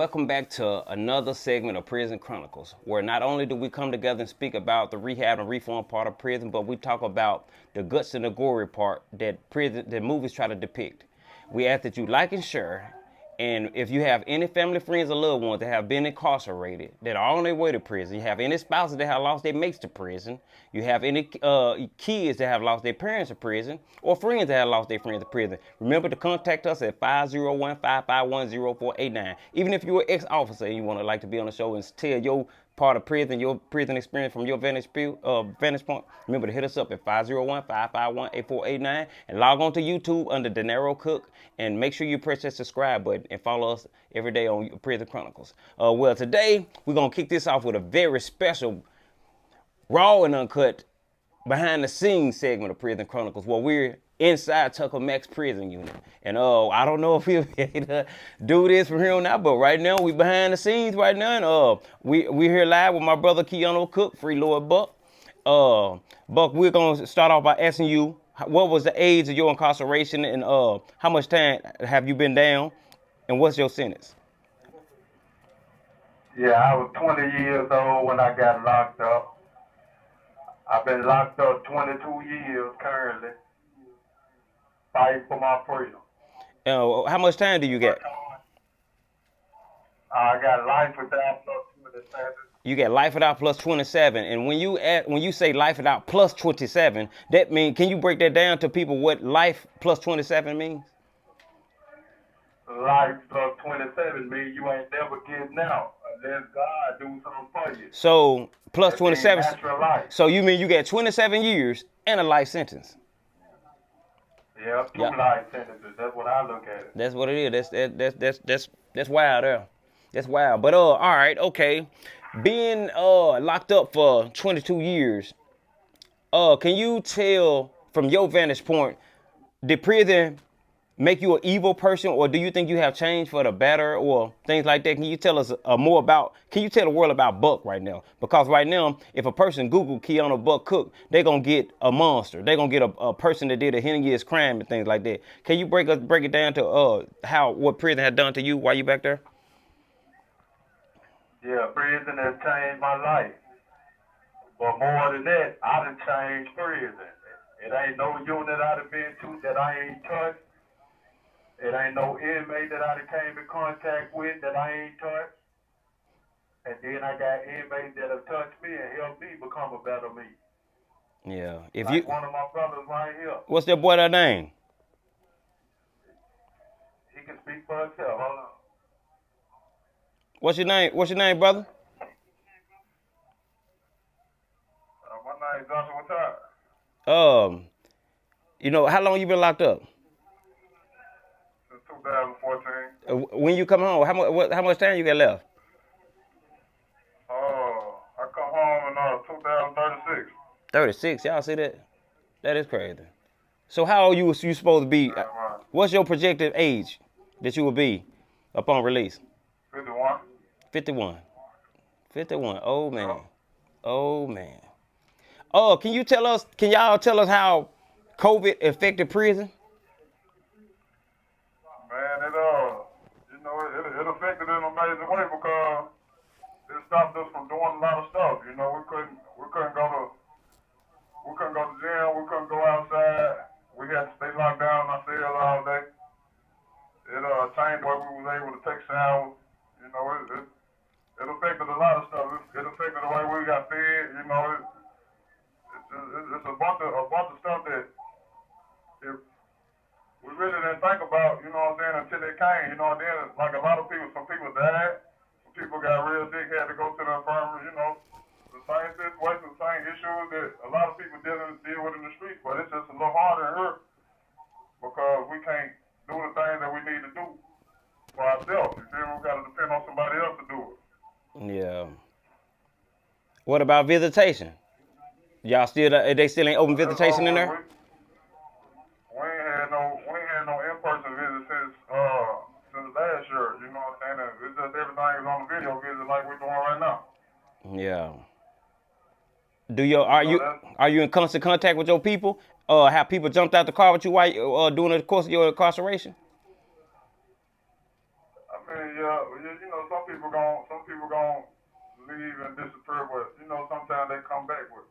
welcome back to another segment of Prison Chronicles, where not only do we come together and speak about the rehab and reform part of prison, but we talk about the guts and the gory part that movies try to depict. We ask that you like and share, and if you have any family, friends, or loved ones that have been incarcerated, that are on their way to prison, you have any spouses that have lost their mates to prison, you have any kids that have lost their parents to prison, or friends that have lost their friends to prison, remember to contact us at 501-551-0489. Even if you're an ex-officer and you want to like to be on the show and tell your part of prison, your prison experience from your vantage point, remember to hit us up at 501-551-8489 and log on to YouTube under De Niro Cook and make sure you press that subscribe button and follow us every day on Prison Chronicles. Well, today we're going to kick this off with a very special, raw and uncut, behind the scenes segment of Prison Chronicles where we're inside Tucker Max prison unit. And I don't know if he'll be able to do this from here on out, but right now we behind the scenes right now, and we here live with my brother Keanu Cook, Free Lord Buck. Buck, we're gonna start off by asking you, what was the age of your incarceration, and how much time have you been down, and what's your sentence? Yeah, I was 20 years old when I got locked up. I've been locked up 22 years currently, fighting for my freedom. How much time do you get? I got life without plus 27. You get life without plus 27, and when you say life without plus 27, that means, can you break that down to people what life plus 27 means? Life plus 27 means you ain't never getting out unless God do something for you. So plus 27. Natural life. So you mean you get 27 years and a life sentence? Yeah, two life sentences. That's what I look at it. That's what it is. That's wild there. That's wild. But all right, okay. Being locked up for 22 years, can you tell from your vantage point, did prison make you an evil person, or do you think you have changed for the better, or things like that? Can you tell us more about, can you tell the world about Buck right now? Because right now, if a person Google Keanu Buck Cook, they're going to get a monster. They're going to get a person that did a heinous crime and things like that. Can you break it down to what prison had done to you while you back there? Yeah, prison has changed my life. But more than that, I done changed prison. It ain't no unit I done been to that I ain't touched. It ain't no inmate that I done came in contact with that I ain't touched. And then I got inmates that have touched me and helped me become a better me. Yeah. One of my brothers right here. What's that boy name? He can speak for himself. Hold on. What's your name? What's your name, brother? My name is Joshua Todd. How long you been locked up? 2014. When you come home, how much time you got left? I come home in 2036. 36. Y'all see that? That is crazy. So how old you supposed to be? Right. What's your projected age that you will be upon release? 51. 51. 51. Oh man. Oh man. Can y'all tell us how Covet affected prison? Man, it affected in an amazing way because it stopped us from doing a lot of stuff. We couldn't go to jail, we couldn't go outside. We had to stay locked down in our cells all day. It changed the way we was able to take showers. It affected a lot of stuff. It affected the way we got fed. It's a bunch of stuff that we really didn't think about, until it came, and then, like a lot of people, some people died, some people got real sick, had to go to the infirmary, the same situation, the same issues that a lot of people didn't deal with in the streets, but it's just a little harder here because we can't do the things that we need to do for ourselves. You feel me? We got to depend on somebody else to do it. Yeah. What about visitation? Y'all they still ain't open visitation in there? We ain't had no in-person visit since last year. You know what I'm saying? It's just everything is on the video visit like we're doing right now. Yeah. Are you in constant contact with your people? Have people jumped out the car with you while during the course of your incarceration? mean, yeah, you know, some people gon' leave and disappear, but you know, sometimes they come back with.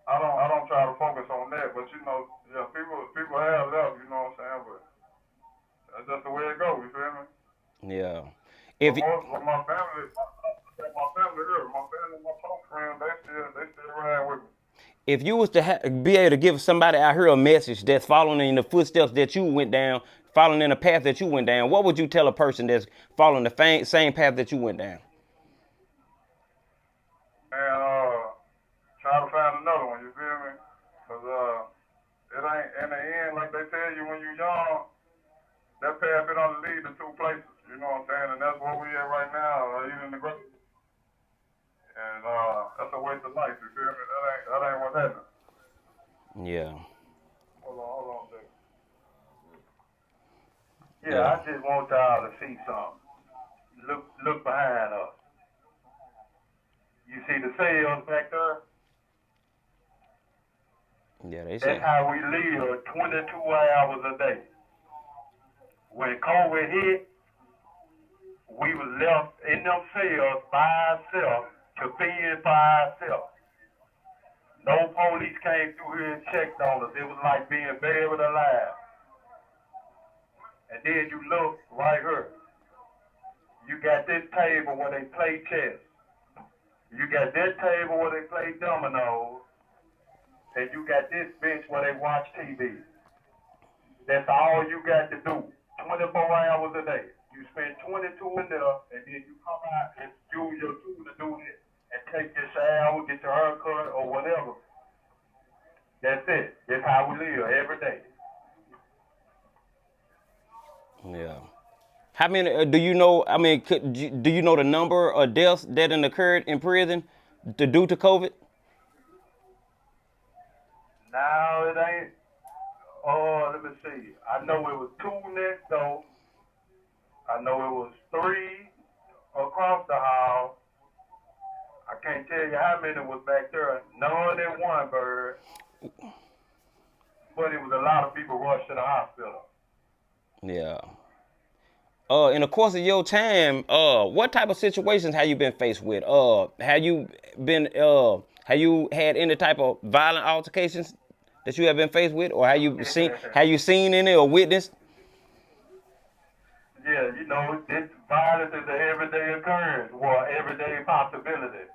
I don't try to focus on that, but you know, yeah, people have left, you know what I'm saying, but that's just the way it goes. You feel me? Yeah. But If most of my family here, my family, my close friends, they still ride with me. if you was to be able to give somebody out here a message that's following in the footsteps that you went down, following in the path that you went down, what would you tell a person that's following the same path that you went down? And try to find another one. You feel me? Cause it ain't in the end like they tell you when you young. That path it only lead to two places. You know what I'm saying? And that's where we at right now, even in the grave. And that's a waste of life. You feel me? That ain't what's happening. Yeah. Hold on, Jay. Yeah, I just want y'all to see something. Look behind us. You see the sails back there? Yeah, they say. That's how we live 22 hours a day. When COVID hit, we was left in them cells by ourselves to fend for ourselves. No police came through here and checked on us. It was like being buried alive. And then you look right here. You got this table where they play chess. You got this table where they play dominoes. And you got this bench where they watch TV. That's all you got to do. 24 hours a day. You spend 22 in there, and then you come out and use your tool to do it, and take your shower, get your hair cut, or whatever. That's it. That's how we live every day. Yeah. How many do you know? I mean, do you know the number of deaths that occurred in prison due to COVID? Now it ain't. Oh, let me see. I know it was 2 next door. I know it was 3 across the hall. I can't tell you how many was back there. None in one bird. But it was a lot of people rushed to the hospital. Yeah. In the course of your time, what type of situations have you been faced with? Have you had any type of violent altercations that you have been faced with, or have you seen any or witnessed? Yeah, you know, this violence is an everyday occurrence or everyday possibility.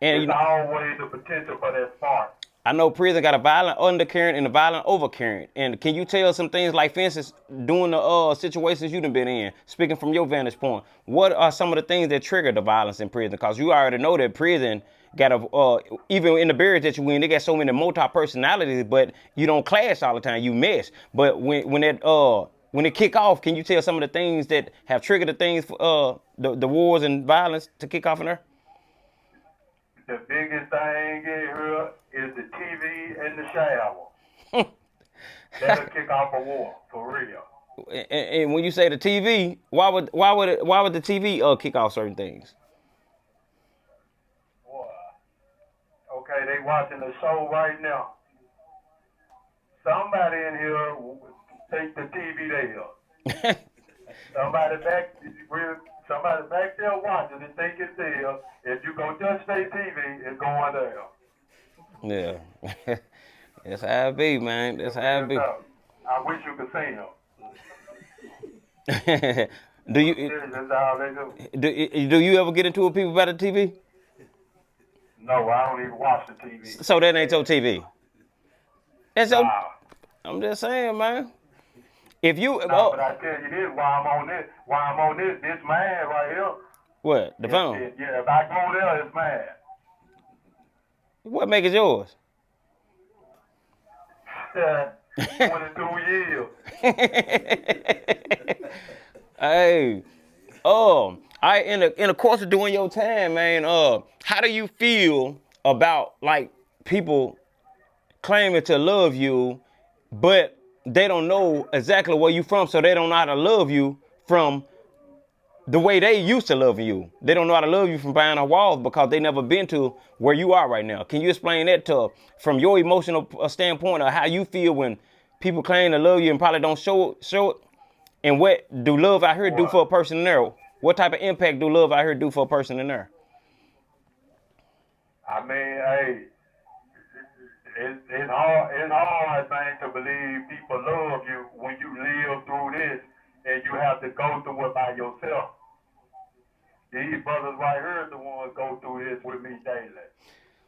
And There's always the potential for that spark. I know prison got a violent undercurrent and a violent overcurrent. And can you tell some things like, for instance, during the situations you done been in, speaking from your vantage point, what are some of the things that trigger the violence in prison? Because you already know that prison got even in the barracks that you in, they got so many multi-personalities, but you don't clash all the time, you mesh. But when it kick off, can you tell some of the things that have triggered the things for the wars and violence to kick off in there? The biggest thing in here is the TV and the shower. That'll kick off a war, for real. And when you say the TV, why would the TV kick off certain things? Boy. Okay, they watching the show right now. Somebody in here will take the TV there. Somebody back there watching and think it's there. If you go touch their TV, it's going there. Yeah. That's how it be, man. That's how it be. I wish you could see them. do you That's all they do. do you ever get into it with people about the TV? No, I don't even watch the TV. So that ain't your TV. That's your. Nah. I'm just saying, man. If you but I tell you this, while I'm on this man right here. What? The phone? Yeah, if I go there, it's mine. What make it yours? 22 years. Hey, in the course of doing your time, man, how do you feel about like people claiming to love you, but they don't know exactly where you from, so they don't know how to love you from the way they used to love you. They don't know how to love you from behind a wall because they never been to where you are right now. Can you explain that from your emotional standpoint of how you feel when people claim to love you and probably don't show it? And what do love out here do What? for a person in there? What type of impact do love out here do for a person in there? I mean, hey, it's hard, man, to believe people love you when you live through this and you have to go through it by yourself. These brothers right here are the ones go through this with me daily.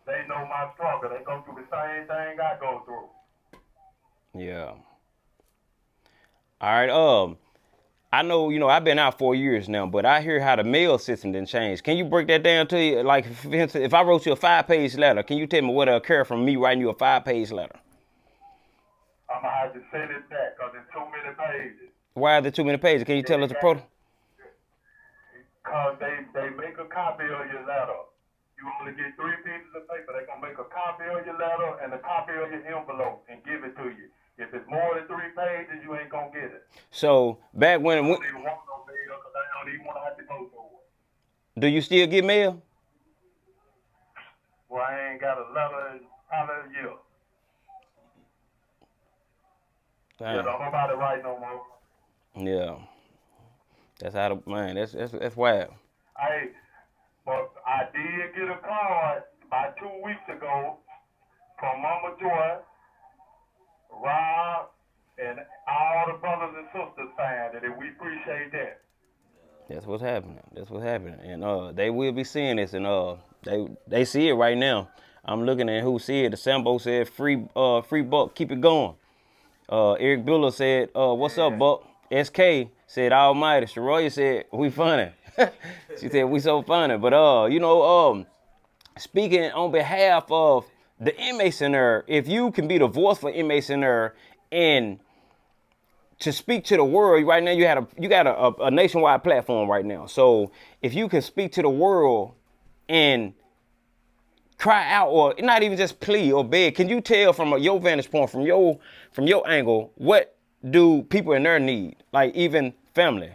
They know my struggle. They go through the same thing I go through. Yeah. All right. I know, I've been out 4 years now, but I hear how the mail system didn't change. Can you break that down to you? Like, if I wrote you a 5-page letter, can you tell me what'll occur from me writing you a 5-page letter? I'm going to have to send it back because it's too many pages. Why are there too many pages? Can you tell us the protocol? Because they make a copy of your letter. You only get 3 pieces of paper. They're going to make a copy of your letter and a copy of your envelope and give it to you. If it's more than 3 pages, you ain't going to get it. So, back when... I don't even want no mail because I don't even want to have to go through it. Do you still get mail? Well, I ain't got a letter in probably a year. Damn. Yeah, don't nobody write no more. Yeah. That's how the... Man, that's wild. But I did get a card about 2 weeks ago from Mama Joy, Rob, and all the brothers and sisters signed it, and we appreciate that. That's what's happening. And they will be seeing this, and they see it right now. I'm looking at who see it. The Sambo said free Buck, keep it going. Eric Bueller said, what's up, Buck? SK said almighty. Sharoya said, we funny. She said, we so funny. But speaking on behalf of the inmates in there, if you can be the voice for inmates in there and to speak to the world right now, you got a nationwide platform right now. So if you can speak to the world and cry out, or not even just plea or beg, can you tell from your vantage point, from your angle, what do people in there need? Like even family,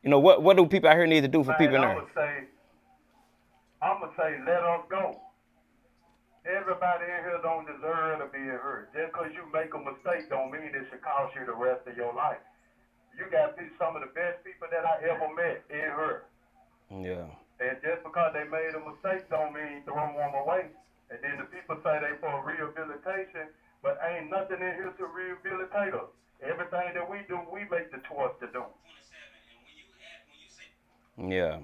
what do people out here need to do for people in there? I'm gonna say, let us go. Everybody in here don't deserve to be hurt. Just because you make a mistake don't mean it should cost you the rest of your life. You got some of the best people that I ever met in here. Yeah. And just because they made a mistake don't mean throw them away. And then the people say they for rehabilitation, but ain't nothing in here to rehabilitate us. Everything that we do, we make the choice to do. Yeah.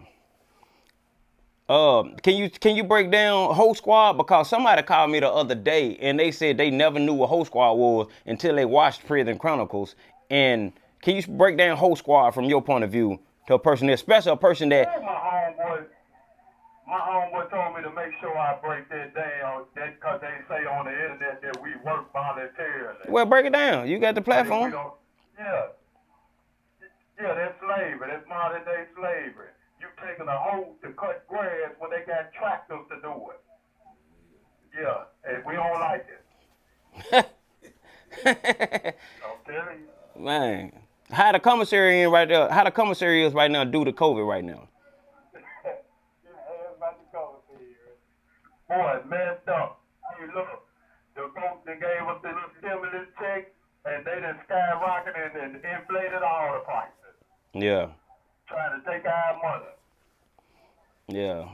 Can you break down Whole Squad? Because somebody called me the other day and they said they never knew what Whole Squad was until they watched Prison Chronicles. And can you break down Whole Squad from your point of view to a person, especially a person that... My homeboy told me to make sure I break that down, because they say on the internet that we work voluntarily. Well, break it down. You got the platform. Yeah, that's slavery. That's modern day slavery. You taking a hoe to cut grass when they got tractors to do it. Yeah, and we don't like it. I'm telling you. Man, how the commissary in right there? How the commissary is right now due to COVID right now? Boy, messed up. Hey, look, the folks that gave us the little stimulus check, and they done skyrocketed and inflated all the prices. Yeah. Trying to take our money. Yeah.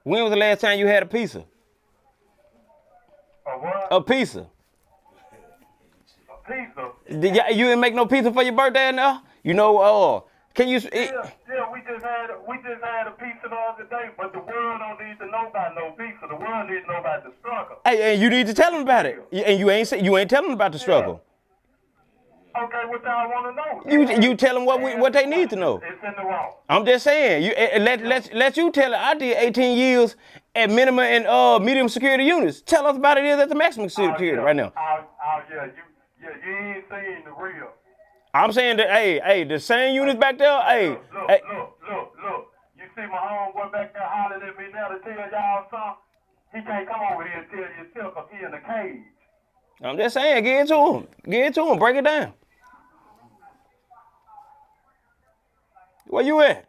When was the last time you had a pizza? A what? A pizza. A pizza? You didn't make no pizza for your birthday now? Can you? Yeah, we just had a pizza the other day, but the world don't need to know about no pizza. The world needs to know about the struggle. Hey, and you need to tell them about it. And you ain't telling them about the struggle. Okay, what y'all want to know? You tell them what they need to know. It's in the wrong. I'm just saying. Let you tell it. I did 18 years at minimum and medium security units. Tell us about it is at the maximum security right now. You ain't seen the real. I'm saying that, hey, the same units back there, hey. Look. You see my homeboy back there hollering at me now to tell y'all something? He can't come over here and tell you himself because he in the cage. I'm just saying, get it to him, break it down. Where you at?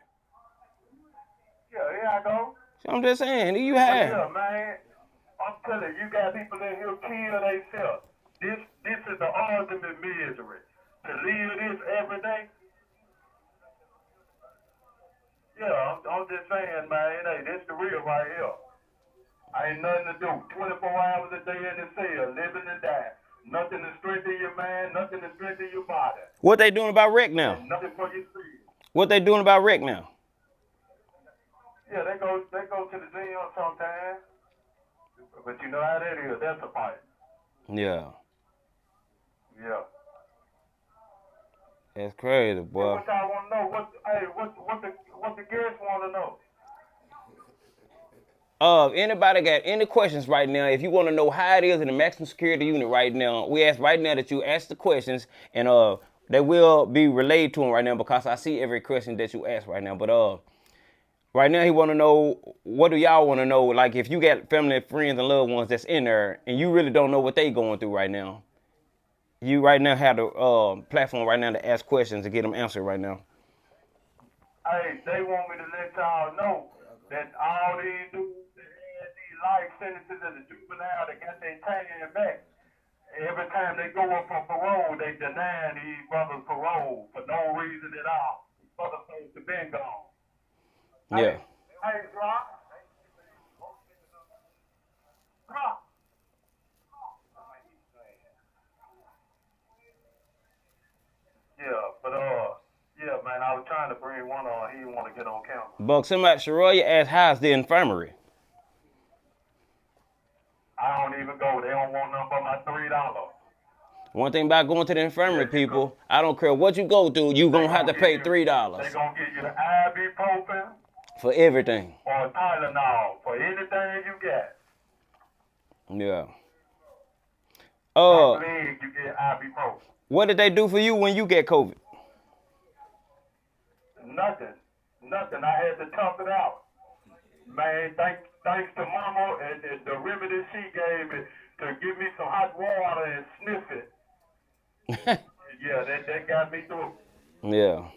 Yeah, here I go. I'm just saying, you have. Yeah, man. I'm telling you, got people in here kill themselves. This is the ultimate misery. To live this every day. Yeah, I'm just saying, man. Hey, this the real right here. Ain't nothing to do. 24 hours a day in the cell, living and dying. Nothing to strengthen your mind, nothing to strengthen your body. What they doing about Rick now? And nothing for your spirit. What they doing about Rick now? Yeah, they go to the gym sometimes. But you know how that is. That's a fight. Yeah. Yeah. That's crazy, boy. What y'all want to know? What the guests want to know? Anybody got any questions right now? If you want to know how it is in the maximum security unit right now, we ask right now that you ask the questions, and they will be relayed to him right now because I see every question that you ask right now. But right now he want to know, what do y'all want to know? Like if you got family, friends, and loved ones that's in there, and you really don't know what they going through right now, you right now have the platform right now to ask questions and get them answered right now. Hey, they want me to let y'all know that all these dudes that had these life sentences as a juvenile that got their time back, every time they go up for parole, they deny these brothers parole for no reason at all. These brothers supposed to been gone. Yeah. Hey, Rock. Rock. Yeah, man, I was trying to bring one on. He didn't want to get on camera. Buck, somebody, Shariah asked, how's the infirmary? I don't even go. They don't want nothing but my $3. One thing about going to the infirmary, people, I don't care what you go through, you gonna have to pay $3 They gonna give you the ibuprofen for everything. or Tylenol for anything you get. Yeah. Leg, you get ibuprofen. What did they do for you when you get COVID? Nothing. I had to tough it out. Man, thanks to Mama and the remedy she gave me to give me some hot water and sniff it. Yeah, that got me through. Yeah,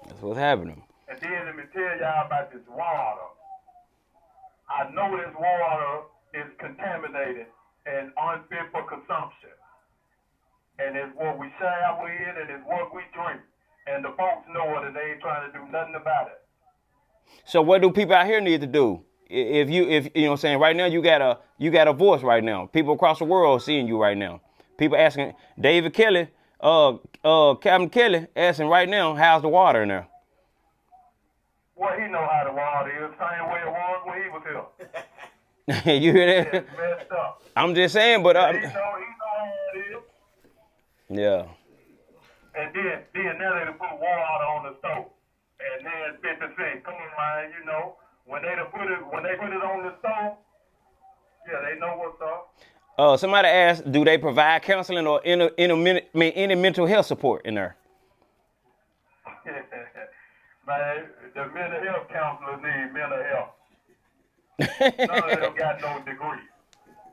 that's what's happening. And then let me tell y'all about this water. I know this water is contaminated and unfit for consumption. And it's what we shower in and it's what we drink. And the folks know it and they ain't trying to do nothing about it. So what do people out here need to do? If you know what I'm saying, right now you got a voice right now. People across the world seeing you right now. People asking David Kelly, Captain Kelly asking right now, how's the water in there? Well, he know how the water is, same way it was when he was here. You hear that? It's messed up. I'm just saying, but he know how it is. Yeah. And then now they put water on the stove. And then 50 cents. Come on, man, you know. When they put it on the stove, yeah, they know what's up. Somebody asked, do they provide counseling or any mental health support in there? Man, the mental health counselors need mental health. None of them got no degree.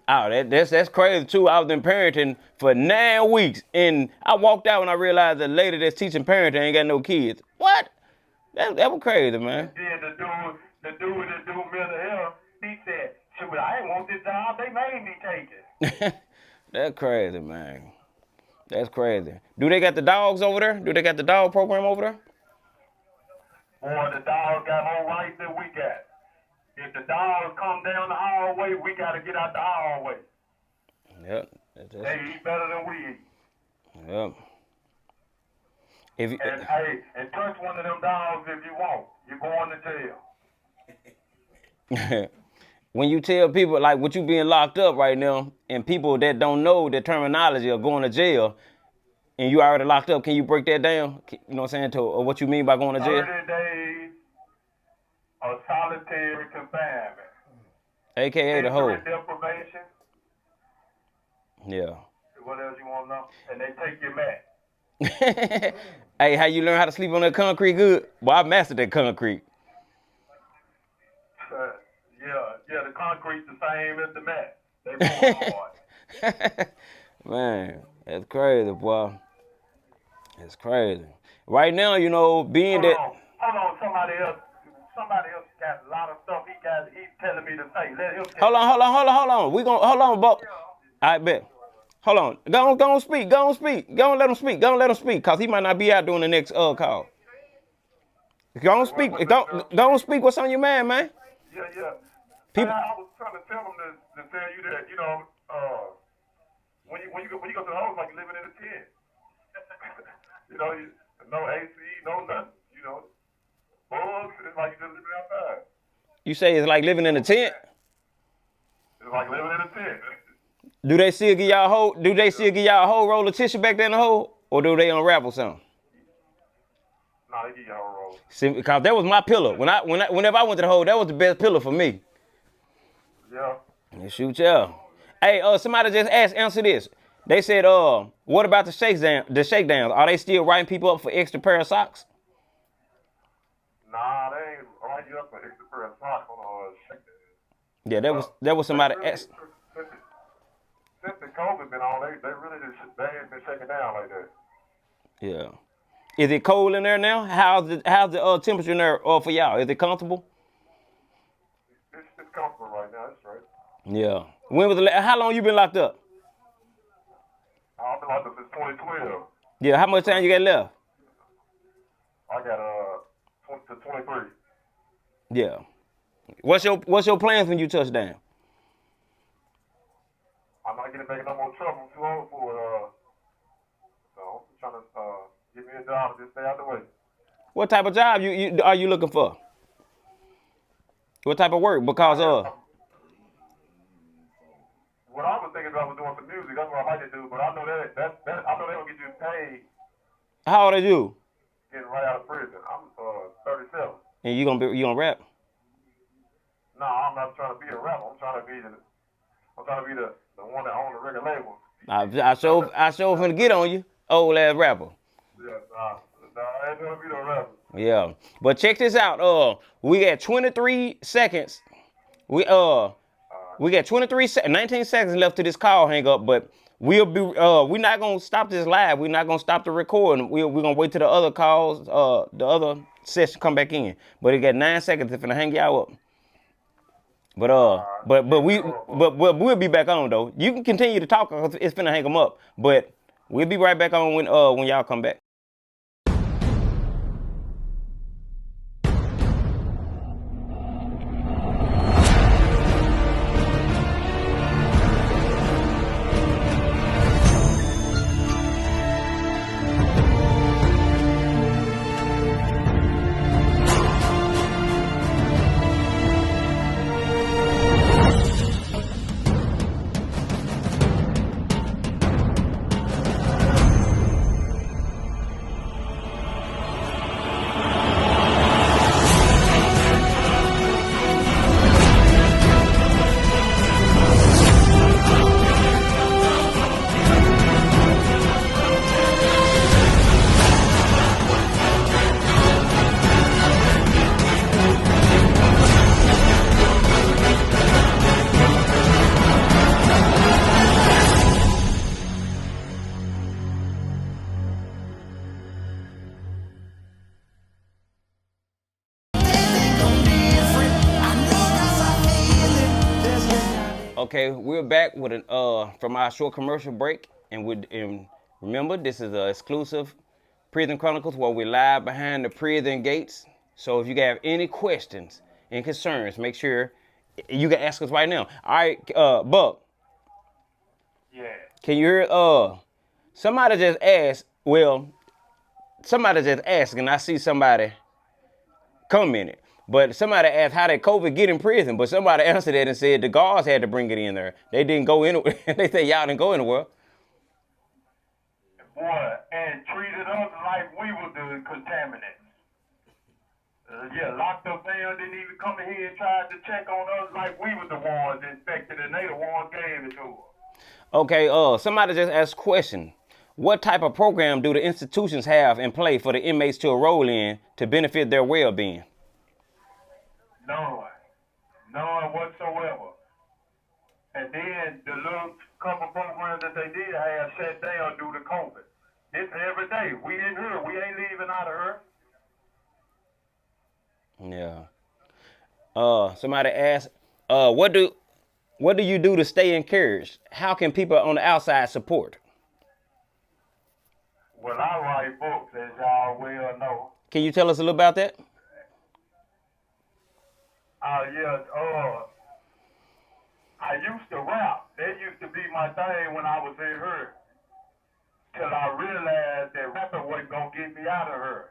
Oh, that's crazy too. I was in parenting for 9 weeks, and I walked out when I realized the lady that's teaching parenting ain't got no kids. What? That was crazy, man. Then the dude that do mental health, he said, "Shoot, I ain't want this job. They made me take it." That's crazy, man. That's crazy. Do they got the dogs over there? Do they got the dog program over there? Boy, the dog got more rights than we got. If the dogs come down the hallway, we got to get out the hallway. Yep. They eat better than we eat. Yep. And touch one of them dogs if you want. You're going to jail. When you tell people, like, what you being locked up right now, and people that don't know the terminology of going to jail, and you already locked up, can you break that down? You know what I'm saying, to what you mean by going to jail? 30 days of solitary confinement. AKA the whole. Deprivation. Yeah. What else you want to know? And they take your mat. Hey, how you learn how to sleep on that concrete good? Well, I mastered that concrete. Yeah, the concrete's the same as the mat. They both hard. Man, that's crazy, boy. It's crazy. Right now, you know, being Hold that. on, somebody else got a lot of stuff he's telling me to say. Let him Hold on. We gonna hold on, Buck. I bet. Hold on. Go on, speak. Go on, speak. Go on, let him speak. Go on, let him speak, cause he might not be out doing the next call. Go on, speak. Go on, speak. What's on your mind, man? Yeah, yeah. People. I was trying to tell them to tell you that, you know, when you go to the house, like you're living in a tent. You know, no AC, no nothing. You know, bugs. It's like you're just living outside. You say it's like living in a tent? It's like living in a tent. Do they still give y'all a whole? Do they still give y'all a whole roll of tissue back there in the hole, or do they unravel something? Nah, they give y'all a roll. See, because that was my pillow. Whenever I went to the hole, that was the best pillow for me. Yeah. Shoot y'all. Hey, somebody just asked, answer this. They said, what about the shakedowns? Are they still writing people up for extra pair of socks? Nah, they ain't writing you up for extra pair of socks on shakedowns. Yeah, that was somebody asked. Since the COVID been on, they really they ain't been shaking down like that. Yeah. Is it cold in there now? How's the temperature in there for y'all? Is it comfortable? It's comfortable right now. That's right. Yeah. How long you been locked up? I've been locked up since 2012. Yeah. How much time you got left? I got 20 to 23. Yeah. What's your plans when you touch down? I'm not getting back in no more trouble. I'm too old for it. So I'm trying to get me a job and just stay out the way. What type of job are you looking for? What type of work? Because what I was thinking about was doing some music. That's what I like to do. But I know that I know they don't get you paid. How old are you? Getting right out of prison. I'm 37. And you gonna rap? No, I'm not trying to be a rapper. I'm trying to be the one that owns the record label. I sure finna get on you, old ass rapper. Yeah, I ain't gonna be no rapper. Yeah, but check this out. We got 23 seconds. We got 19 seconds left to this call hang up, but we're not gonna stop this live. We're not gonna stop the recording. We're gonna wait till the other calls, the other session come back in. But it got 9 seconds to finna hang y'all up. But we'll be back on though. You can continue to talk because it's finna hang them up. But we'll be right back on when y'all come back. Okay, we're back with from our short commercial break, and remember this is an exclusive Prison Chronicles where we're live behind the prison gates. So if you have any questions and concerns, make sure you can ask us right now. All right, Buck. Yeah. Can you hear? Somebody just asked. Well, somebody just asked, and I see somebody commented. But somebody asked how did COVID get in prison? But somebody answered it and said the guards had to bring it in there. They didn't go anywhere. They said y'all didn't go anywhere. Boy, and treated us like we were the contaminants. Locked us down, didn't even come in here and tried to check on us like we were the ones infected and they the ones gave it to us. Okay, somebody just asked a question. What type of program do the institutions have in play for the inmates to enroll in to benefit their well-being? None whatsoever. And then the little couple programs that they did have shut down due to COVID. It's every day. We in here. We ain't leaving out of here. Yeah. Somebody asked, what What do you do to stay encouraged? How can people on the outside support? Well, I write books, as y'all well know. Can you tell us a little about that? I used to rap. That used to be my thing when I was in her. Till I realized that rapping wasn't going to get me out of her.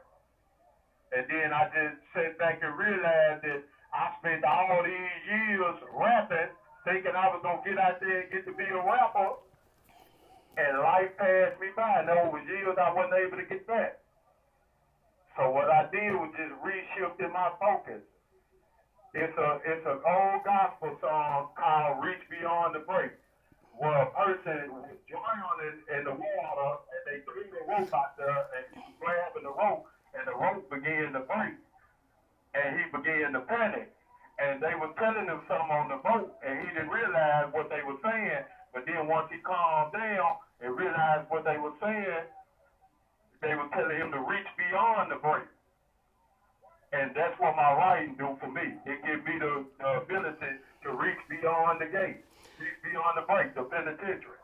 And then I just sat back and realized that I spent all these years rapping, thinking I was going to get out there and get to be a rapper. And life passed me by. And over years, I wasn't able to get back. So what I did was just reshifting my focus. It's an old gospel song called Reach Beyond the Break, where a person was drowning in the water and they threw the rope out there and he was grabbing the rope and the rope began to break and he began to panic. And they were telling him something on the boat and he didn't realize what they were saying. But then once he calmed down and realized what they were saying, they were telling him to reach beyond the break. And that's what my writing do for me. It gives me the ability to reach beyond the gate, reach beyond the break, the penitentiary.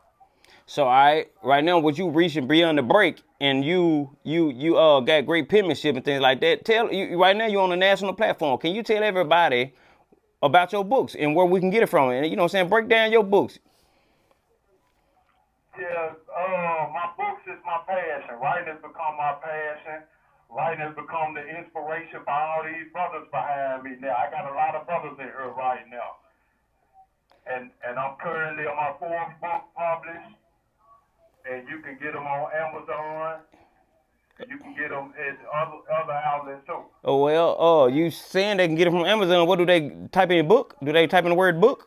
So right now, what you reaching beyond the break, and you got great penmanship and things like that. Tell you right now you're on a national platform. Can you tell everybody about your books and where we can get it from? And you know what I'm saying, break down your books. Yeah, my books is my passion. Writing has become my passion. Writing has become the inspiration for all these brothers behind me now. I got a lot of brothers in here right now. And I'm currently on my 4th book published. And you can get them on Amazon. You can get them at other outlets too. Oh, well, you saying they can get it from Amazon. What do they type in book? Do they type in the word book?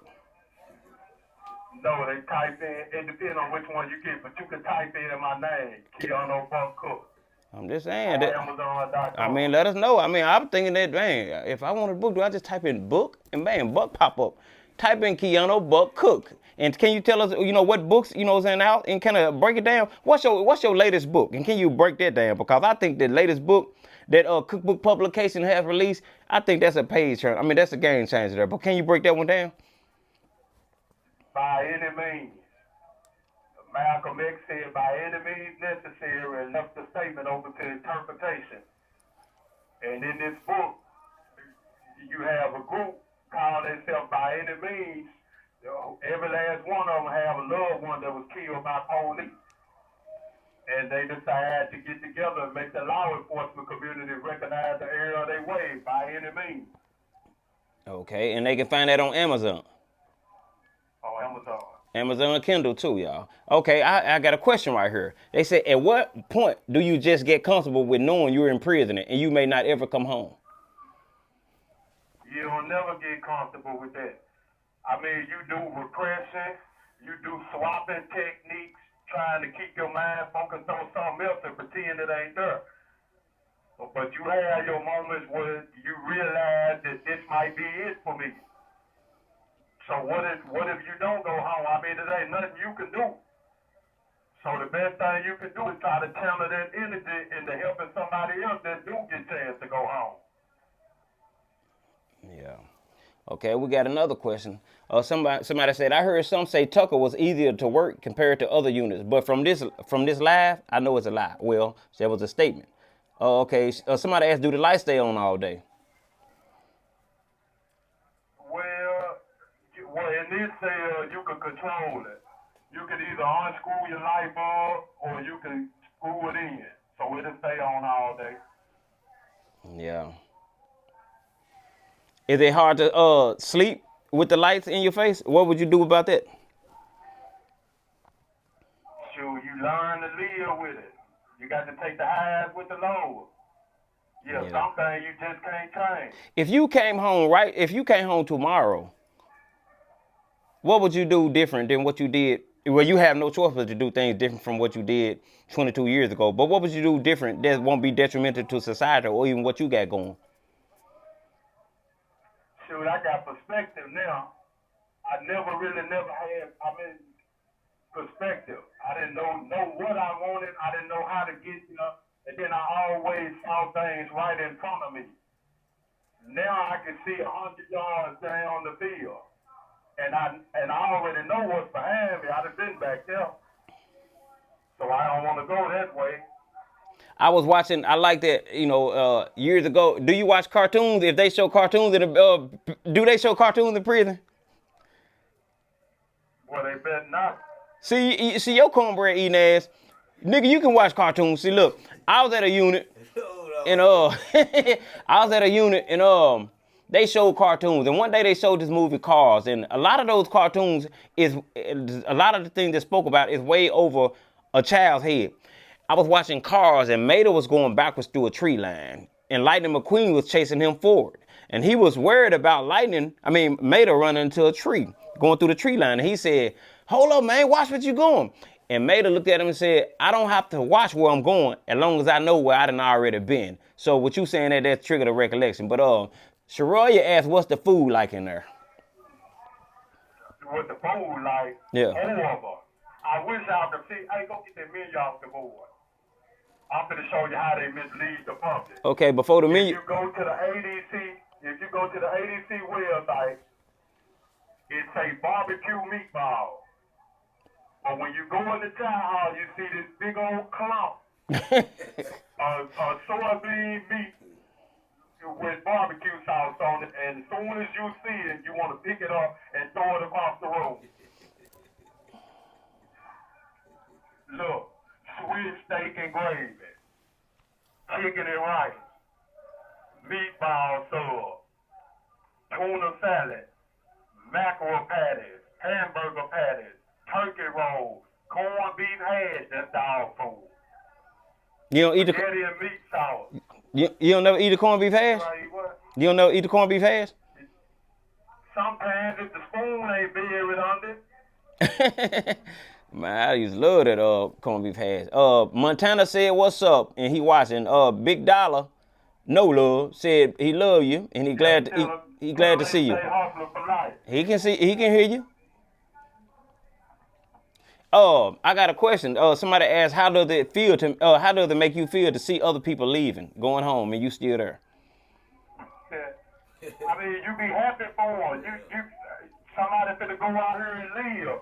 No, they type in, it depends on which one you get, but you can type in my name, Keanu Buck Cook. I'm just saying that. Amazon.com. I mean, let us know. I mean, I'm thinking that, man, if I want a book, do I just type in book and bam, Buck pop up? Type in Keanu Buck Cook. And can you tell us, you know, what books, you know, is in out and kind of break it down? What's your latest book? And can you break that down? Because I think the latest book that cookbook publication has released, I think that's a page turn. I mean, that's a game changer there. But can you break that one down? By any means. Malcolm X said, by any means necessary, and left the statement open to interpretation. And in this book, you have a group called themselves By Any Means. Every last one of them have a loved one that was killed by police. And they decided to get together and make the law enforcement community recognize the error of their ways by any means. Okay, and they can find that on Amazon. On Amazon. Amazon Kindle too, y'all. Okay, I got a question right here. They said, at what point do you just get comfortable with knowing you're in prison and you may not ever come home? You'll never get comfortable with that. I mean, you do repression, you do swapping techniques, trying to keep your mind focused on something else and pretend it ain't there. But you have your moments where you realize that this might be it for me. So what if you don't go home? I mean, there ain't nothing you can do. So the best thing you can do is try to channel that energy into helping somebody else that do get a chance to go home. Yeah. Okay, we got another question. Somebody said, I heard some say Tucker was easier to work compared to other units, but from this live, I know it's a lie. Well, that was a statement. Okay, somebody asked, do the lights stay on all day? Well, in this cell, you can control it. You can either unscrew your light bulb or you can screw it in. So it'll stay on all day. Yeah. Is it hard to sleep with the lights in your face? What would you do about that? Sure, you learn to live with it. You got to take the highs with the lows. Yeah, some things you just can't change. If you came home tomorrow, what would you do different than what you did? Well, you have no choice but to do things different from what you did 22 years ago. But what would you do different that won't be detrimental to society or even what you got going? Shoot, I got perspective now. I never had, perspective. I didn't know what I wanted. I didn't know how to get there. And then I always saw things right in front of me. Now I can see 100 yards down the field. And I already know what's behind me. I've been back there. So I don't want to go that way. I was watching. I like that. Years ago. Do you watch cartoons? If they show cartoons do they show cartoons in prison? Well, they better not. See your cornbread eating ass, nigga. You can watch cartoons. See, look, I was at a unit, and they showed cartoons, and one day they showed this movie Cars, and a lot of those cartoons is a lot of the things that spoke about is way over a child's head. I was watching Cars, and Mater was going backwards through a tree line, and Lightning McQueen was chasing him forward, and he was worried about Mater running into a tree, going through the tree line, and he said, "Hold up, man, watch what you're going." And Mater looked at him and said, "I don't have to watch where I'm going as long as I know where I done already been." So what you saying that triggered a recollection. But Shariah asked, "What's the food like in there?" What the food like? Yeah. Horrible. I wish y'all could see. Hey, go get that menu off the board. I'm going to show you how they mislead the public. Okay, before the menu. If you go to the ADC website, it say barbecue meatball. But when you go in the chow hall, you see this big old clump of soybean meat with barbecue sauce on it, and as soon as you see it, you want to pick it up and throw it across the room. Look, Swiss steak and gravy, chicken and rice, meatball sub, tuna salad, mackerel patties, hamburger patties, turkey rolls, corned beef hash, that's dog food. You don't eat the spaghetti and meat sauce. You don't never eat the corned beef hash? You don't never eat the corned beef hash? Sometimes if the spoon ain't buried under. Man, I used to love that corned beef hash. Montana said, "What's up?" And he watching. Big Dollar, no love, said he love you and he glad to see you. He can hear you. I got a question. Somebody asked, how does it make you feel to see other people leaving, going home, and you still there? I mean, you be happy for them. Somebody finna go out here and live.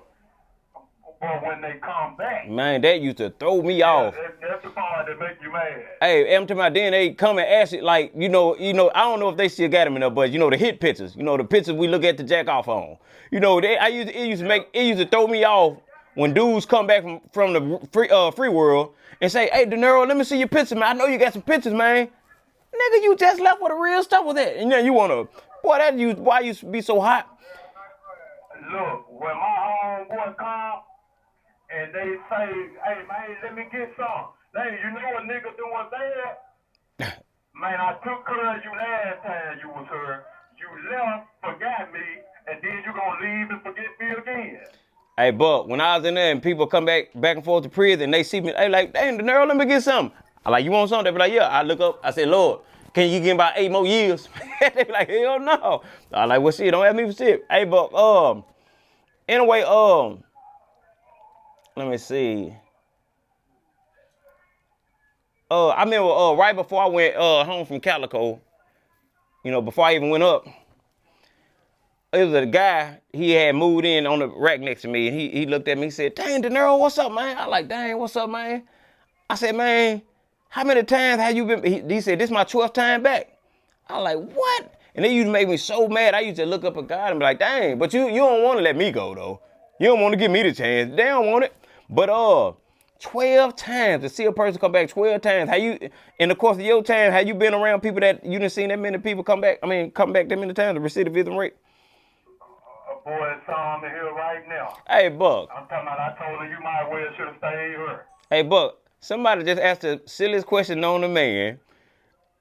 But when they come back, man, that used to throw me off. That's the part that make you mad. Hey, every time then they come and ask it, like, I don't know if they still got them in there, but the hit pictures, the pictures we look at the jack off on. It used to throw me off when dudes come back from the free world and say, "Hey, De Niro, let me see your picture, man. I know you got some pictures, man." Nigga, you just left with the real stuff with that. And then you wanna, why you be so hot? Look, when my homeboy come and they say, "Hey, man, let me get some." Hey, you know a nigga doing that? Man, I took care of you last time you was here. You left, forgot me, and then you gonna leave and forget me again. Hey, Buck, when I was in there and people come back and forth to prison and they see me, they like, "Dang, De Niro, let me get something." I like, "You want something?" They be like, "Yeah." I look up, I say, "Lord, can you give me about 8 more years?" They be like, "Hell no." I like, "Well, shit, don't ask me for shit." Hey, Buck, anyway, let me see. I remember right before I went home from Calico, before I even went up, it was a guy, he had moved in on the rack next to me, and he looked at me, he said, "Dang, De Niro, what's up, man?" I like, "Dang, what's up, man?" I said, "Man, how many times have you been?" He said, "This is my 12th time back." I like, "What?" And they used to make me so mad. I used to look up at God and be like, "Dang, but you don't want to let me go, though. You don't want to give me the chance. They don't want it." But 12 times, to see a person come back 12 times, in the course of your time, have you been around people that you done seen that many people come back that many times, the recidivism rate? Boy, it's on the hill right now. Hey, Buck. I'm talking about, I told her you might well should have stayed here. Hey, Buck, somebody just asked the silliest question known to man.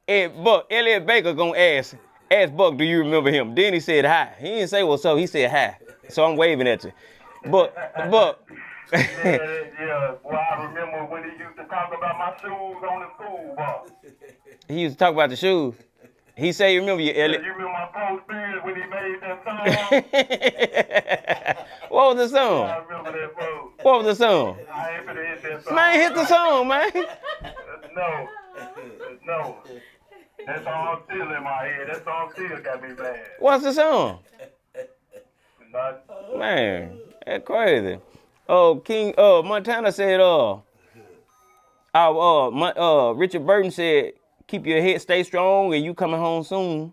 Hey, Buck, Elliot Baker gonna ask Buck, "Do you remember him?" Then he said hi. He didn't say what's up, he said hi. So I'm waving at you. Buck. yeah. Well, I remember when he used to talk about my shoes on the school bus. He used to talk about the shoes. He said, "You remember you, Elliot." You remember my post period when he made that song? What was the song? I remember that post. What was the song? I ain't finna hit that song. Man, hit the song, man. No. That song still in my head. That song still got me mad. What's the song? Nothing. Man, that's crazy. King Montana said Richard Burton said keep your head stay strong and you coming home soon.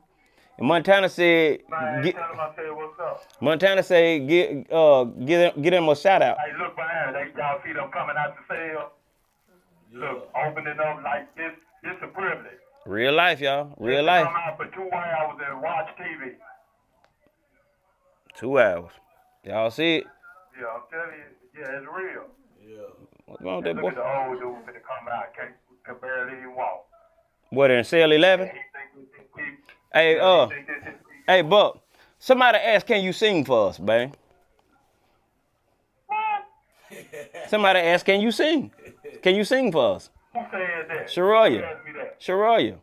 And Montana said Man, tell him I said what's up. Montana said get him a shout out. Hey, look behind. Y'all see them coming out the cell? Look, opening up like this. It's a privilege. Real life, y'all. Real Just life. Come out for 2 hours and watch TV. 2 hours. Y'all see it? Yeah, I'm telling you. Yeah, it's real. What's wrong with And that look boy? at the old dude finna come out. Can barely even walk. What in cell 11? He think he Hey, he think this is hey, Buck. Somebody asked, can you sing for us, man? what? Somebody asked, can you sing? Can you sing for us? Who said that? Shariah. Who asked me that? Shariah.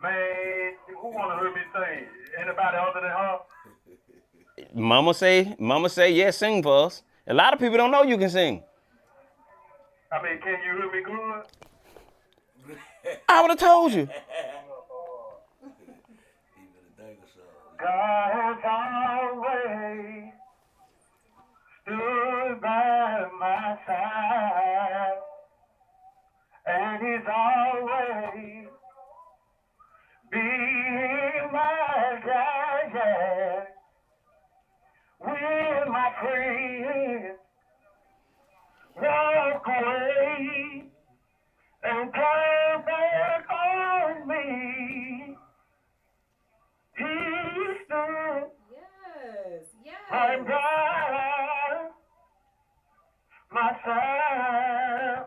Man, who wanna hear me sing? Anybody other than her? Mama say, yes, sing for us. A lot of people don't know you can sing. I mean, can you hear me good? I would have told you. God has always stood by my side, and He's always been my guide. When my friends walk away and turn back on me, He stood right by my side.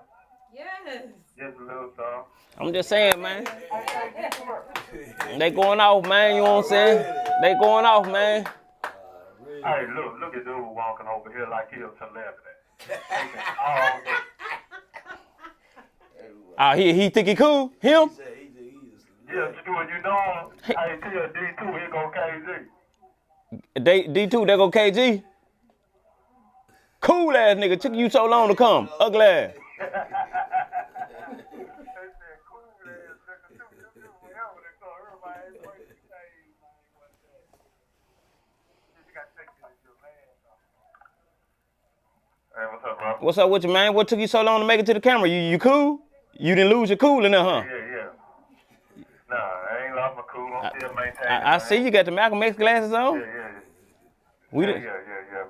Yes. Just a little song. I'm just saying, man. They going off, man. You know what I'm saying? They going off, man. Hey, look at dude walking over here like he a celebrity. Taking all that. He think he cool? Him? Yeah, Stuart, you know him. Hey, tell D2, here go KZ. D2, there go KG. Cool ass nigga. Took you so long to come. Ugly ass. Hey, what's up, bro? What's up with you, man? What took you so long to make it to the camera? You cool? You didn't lose your cool in there, huh? Yeah. Nah, I ain't lost my cool. I'm still maintaining. I see you got the Malcolm X glasses on. Yeah. We Yeah, did.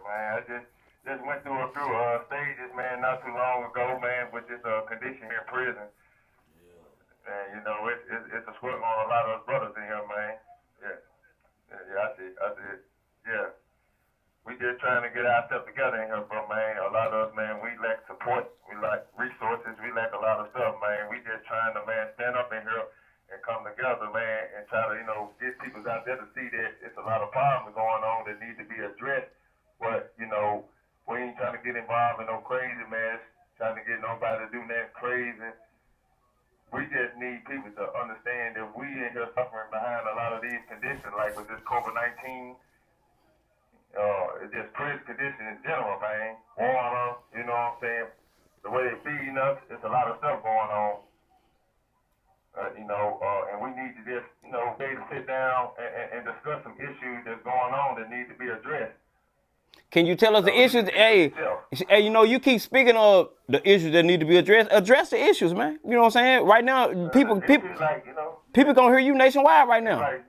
man. I just went through a few stages, man, not too long ago, man, with this condition here in prison. And you know, it's a struggle on a lot of us brothers in here, man. Yeah, I see. Yeah. We just trying to get ourselves together in here, bro, man. A lot of us, man, we lack support. We lack resources. We lack a lot of stuff, man. We just trying to, man, stand up in here and come together, man, and try to, you know, get people out there to see that it's a lot of problems going on that need to be addressed. But, you know, we ain't trying to get involved in no crazy mess, trying to get nobody to do nothing crazy. We just need people to understand that we in here suffering behind a lot of these conditions, like with this COVID-19. It's just prison conditions in general, man. Water, you know what I'm saying? The way they're feeding us, it's a lot of stuff going on. And we need to just, you know, be able to sit down and discuss some issues that's going on that need to be addressed. Can you tell us the issues? Hey, you know, you keep speaking of the issues that need to be addressed. Address the issues, man. You know what I'm saying? Right now, people like, you know, people gonna hear you nationwide right now. Like,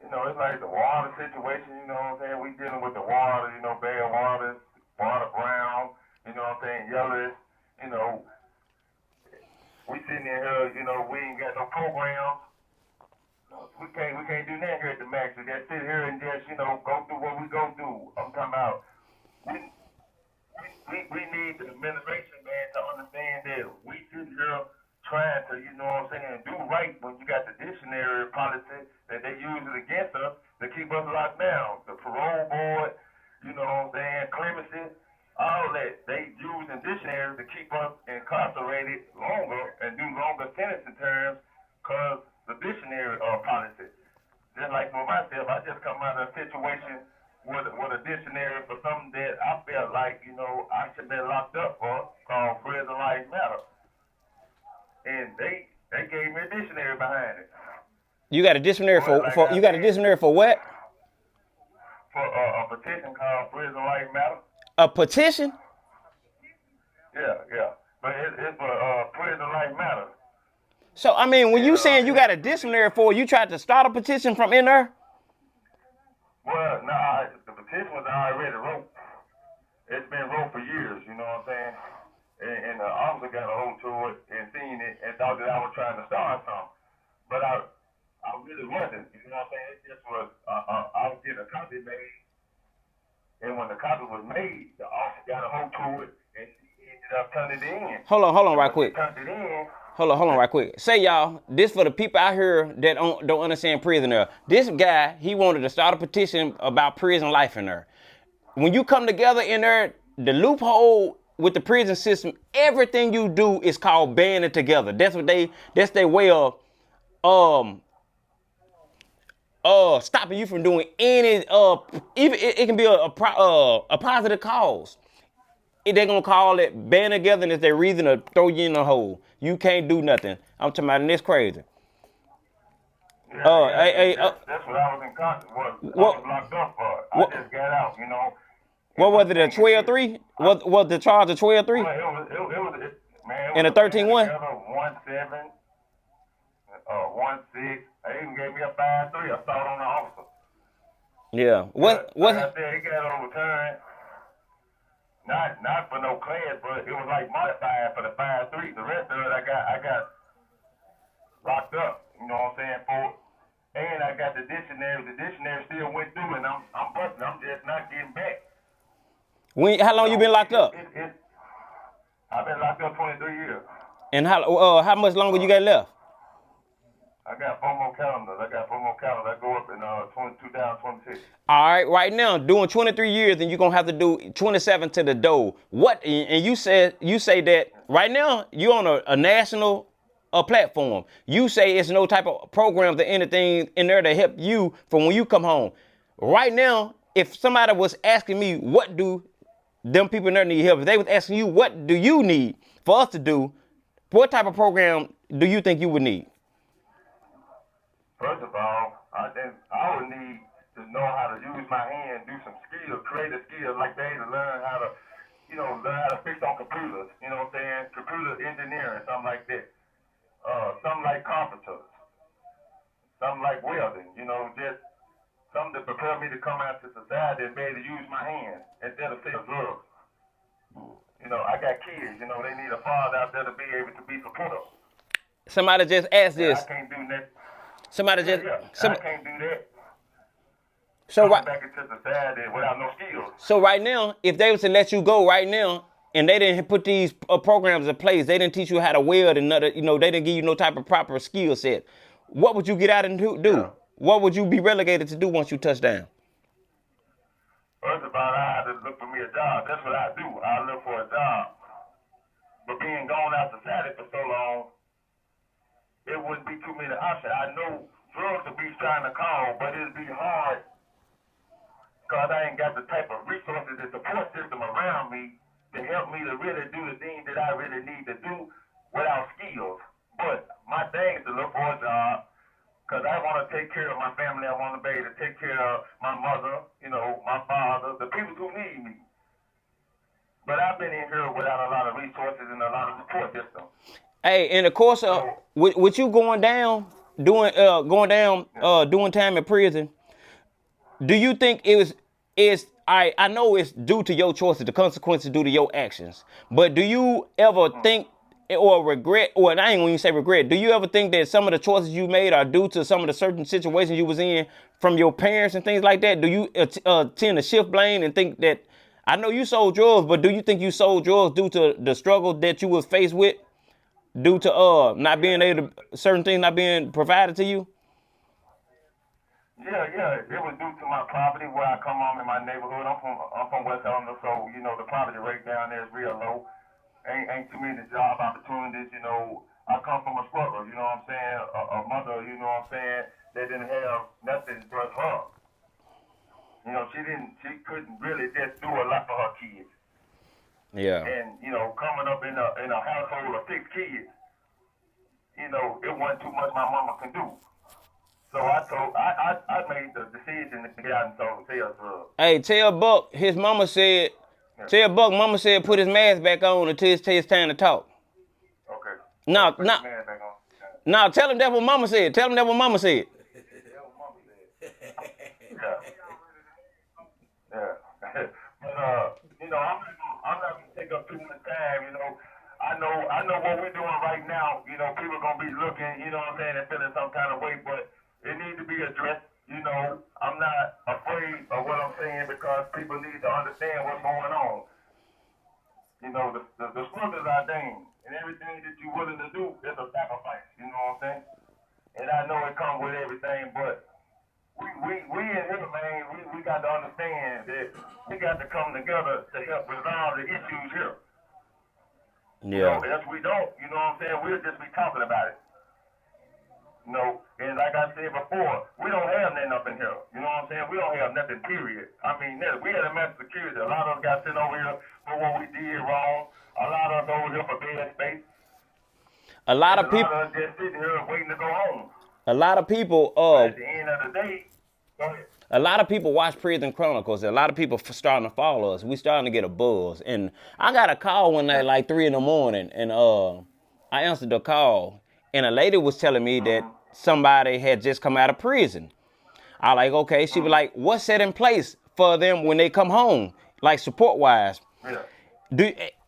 you know, it's like the water situation, you know what I'm saying? We dealing with the water, you know, bad water brown, you know what I'm saying, yellowish, you know. We sitting in here, you know, we ain't got no programs. We can't do nothing here at the Max. We just sit here and just, you know, go through what we go through. I'm talking about, we need the administration, man, to understand that we sit here trying to, you know what I'm saying, do right when you got the dictionary policy that they use it against us to keep us locked down. The parole board, you know what I'm saying, clemency, all that. They using dictionaries to keep us incarcerated longer and do longer sentencing terms because the dictionary policy. Just like for myself, I just come out of a situation with a dictionary for something that I felt like, you know, I should be locked up for called prison life matter. And they gave me a dictionary behind it. You got a dictionary for you got a dictionary for what? petition called Prison Life Matter. A petition? Yeah. But it's for Prison Life Matter. So, I mean, when you saying you got a disciplinary for, you tried to start a petition from in there? Well, nah, the petition was already wrote. It's been wrote for years, you know what I'm saying? And the officer got a hold to it and seen it and thought that I was trying to start something. But I really wasn't, you know what I'm saying? It just was, I was getting a copy made. And when the copy was made, the officer got a hold to it and she ended up turning it in. Hold on right quick. Turned it in. Hold on right quick. Say, y'all, this for the people out here that don't understand prison there. This guy, he wanted to start a petition about prison life in there. When you come together in there, the loophole with the prison system, everything you do is called banding together. That's their way of stopping you from doing any even it can be a positive cause. They're gonna call it band together, and it's their reason to throw you in a hole. You can't do nothing. I'm talking about, and it's crazy. That's what I was in contact with. I was locked up for it. I just got out, you know. What was it, a 12-3? Was the charge a 12-3? Well, it was And a 13-1? 1-7, 1-6. They even gave me a 5-3 assault on the officer. Yeah. Like I said, it got overturned. Not for no class, but it was like modified for the 5-3. The rest of it, I got locked up. You know what I'm saying? For it. And I got the dictionary. The dictionary still went through, and I'm busting. I'm just not getting back. How long you been locked up? I've been locked up 23 years. And how much longer you got left? I got 4 more calendars. I go up in 2026. All right, right now, doing 23 years, and you're going to have to do 27 to the door. What? And you say that right now, you're on a national platform. You say it's no type of programs or anything in there to help you from when you come home. Right now, if somebody was asking me, what do them people in there need help, if they was asking you, what do you need for us to do, what type of program do you think you would need? First of all, I would need to know how to use my hand, do some skills, creative skills like they to learn how to fix on computers. You know what I'm saying? Computer engineering, something like that. Something like carpenters. Something like welding. You know, just something to prepare me to come out to society and be able to use my hands instead of sell drugs. You know, I got kids. You know, they need a father out there to be able to be supportive. Somebody just asked this. I can't do that. Somebody just. I can't do that. So right back into society without no skills. So right now, if they was to let you go right now, and they didn't put these programs in place, they didn't teach you how to weld and they didn't give you no type of proper skill set, what would you get out and do? Yeah. What would you be relegated to do once you touch down? First of all, I had to look for me a job. That's what I do. I look for a job. But being gone out society for so long, it wouldn't be too many options. I know drugs will be trying to call, but it'd be hard because I ain't got the type of resources and support system around me to help me to really do the things that I really need to do without skills. But my thing is to look for a job because I want to take care of my family. I want to be able to take care of my mother, my father, the people who need me. But I've been in here without a lot of resources and a lot of support system. Hey, in the course of with you doing time in prison, do you think I know it's due to your choices, the consequences due to your actions, but do you ever think or regret, or I ain't gonna even say regret, do you ever think that some of the choices you made are due to some of the certain situations you was in from your parents and things like that? Do you tend to shift blame and think that, I know you sold drugs, but do you think you sold drugs due to the struggle that you was faced with? Due to not being able to, certain things not being provided to you? Yeah. It was due to my poverty where I come from in my neighborhood. I'm from West Helena, so the poverty rate down there is real low. Ain't too many job opportunities. I come from a struggle. You know what I'm saying? A mother. You know what I'm saying? That didn't have nothing but her. She couldn't really just do a lot for her kids. Yeah. And, coming up in a household of 6 kids, it wasn't too much my mama can do. So I made the decision to get out and sell drugs. Hey, tell Buck his mama said. Yeah. Tell Buck mama said put his mask back on until it's time to talk. Okay. No, Put no, your man back on. no. Tell him that's what mama said. Tell him that's what mama said. Yeah. Yeah. But you know, I'm not gonna take up too much time. You know, I know what we're doing right now. You know, people gonna be looking. You know what I'm saying, and feeling some kind of way, but it needs to be addressed. You know, I'm not afraid of what I'm saying because people need to understand what's going on. You know, the struggle is ordained, and everything that you're willing to do is a sacrifice. You know what I'm saying? And I know it comes with everything, but we in here, man, we got to understand that we got to come together to help resolve the issues here. You know, if we don't, you know what I'm saying, we'll just be talking about it. You know, and like I said before, we don't have nothing up in here. You know what I'm saying? We don't have nothing, period. I mean, we had a mass security. A lot of us got sent over here for what we did wrong. A lot of us over here for bad space. A lot of people. A lot of us just sitting here waiting to go home. A lot of people. At the end of the day, go ahead. A lot of people watch Prison Chronicles. A lot of people starting to follow us. We starting to get a buzz. And I got a call one night like 3 a.m. and I answered the call, and a lady was telling me that somebody had just come out of prison. I like, okay. She was like, what's set in place for them when they come home, like support wise? Yeah.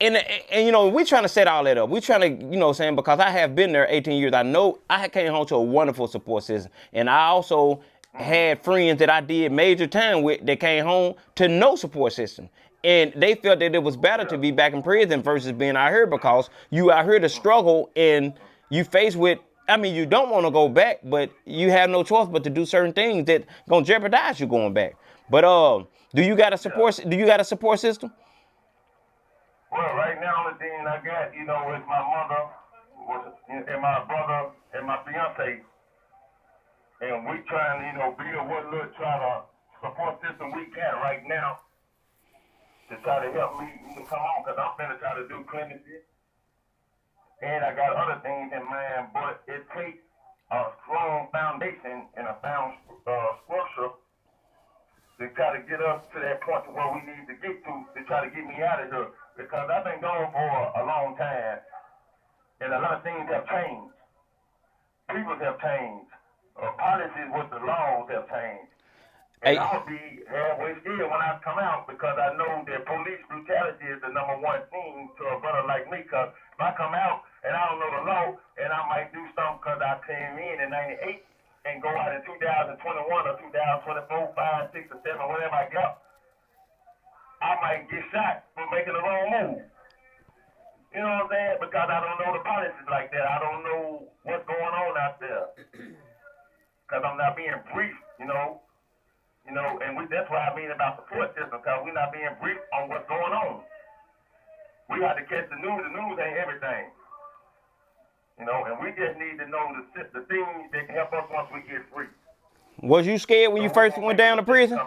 And you know, we trying to set all that up. We trying to, you know what I'm saying, because I have been there 18 years. I know I came home to a wonderful support system. And I also had friends that I did major time with that came home to no support system. And they felt that it was better to be back in prison versus being out here, because you out here to struggle and you face with, I mean, you don't want to go back, but you have no choice but to do certain things that gonna jeopardize you going back. But do you got a support system? Well, right now, the thing I got, you know, is my mother and my brother and my fiance. And we trying to, you know, build what little support system we can right now to try to help me come on, because I'm finna try to do clemency. And I got other things in mind, but it takes a strong foundation and a sound structure to try to get us to that point to where we need to get to try to get me out of here. Because I've been gone for a long time, and a lot of things have changed. People have changed. Policies with the laws have changed. And I'll be halfway scared when I come out, because I know that police brutality is the number one thing to a brother like me. Because if I come out and I don't know the law, and I might do something because I came in 98 and go out in 2021 or 2024, 5, 6, or 7, whatever I got, I might get shot for making the wrong move. You know what I'm saying? Because I don't know the policies like that. I don't know what's going on out there. Because I'm not being briefed, you know. And that's what I mean about support system, because we're not being briefed on what's going on. We have to catch the news. The news ain't everything. You know, and we just need to know the things that can help us once we get free. Was you scared when you first went down to prison?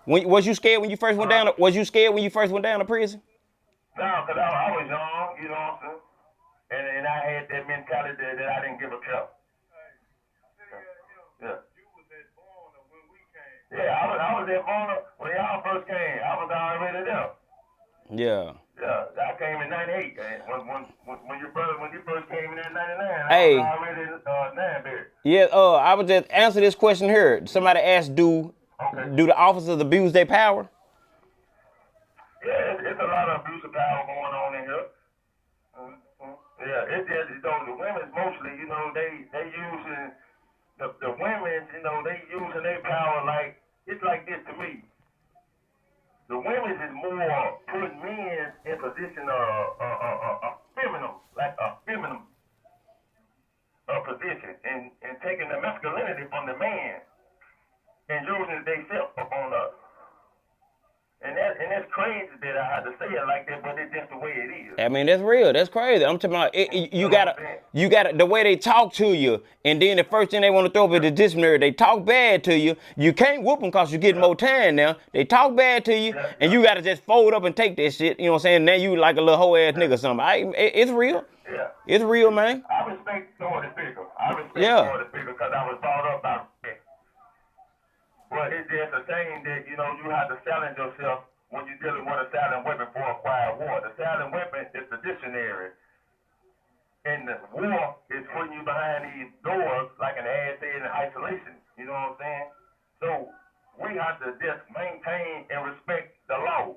Was you scared when you first went down? Was you scared when you first went down to prison? No, because I was young, you know what I'm saying? And I had that mentality that I didn't give a crap. Yeah. Yeah, I was at Bona when y'all first came. I was already there. Yeah. Yeah, I came in '98. When you first came in 99, hey. I was already Nanberry. Yeah. I would just answer this question here. Somebody asked, do the officers abuse their power? Yeah, it's a lot of abuse of power going on in here. Yeah, it's just, you know, the women mostly, you know, they using the women, you know, they using their power like, it's like this to me. The women is more putting men in position of feminine, like a feminine position, and taking the masculinity from the man and using themselves upon us. And that's crazy that I had to say it like that, but it's just the way it is. I mean, that's real. That's crazy. I'm talking about you gotta the way they talk to you, and then the first thing they want to throw up is the disciplinary. They talk bad to you. You can't whoop them because you're getting more time now. They talk bad to you, and you gotta just fold up and take that shit. You know what I'm saying? Now you like a little hoe ass nigga or something. It's real. Yeah. It's real, man. I respect authority figure. Because I was brought up by But it's just a thing that, you have to challenge yourself when you're dealing with a silent weapon for acquired war. The silent weapon is the dictionary. And the war is putting you behind these doors, like an ad said, in isolation. You know what I'm saying? So we have to just maintain and respect the law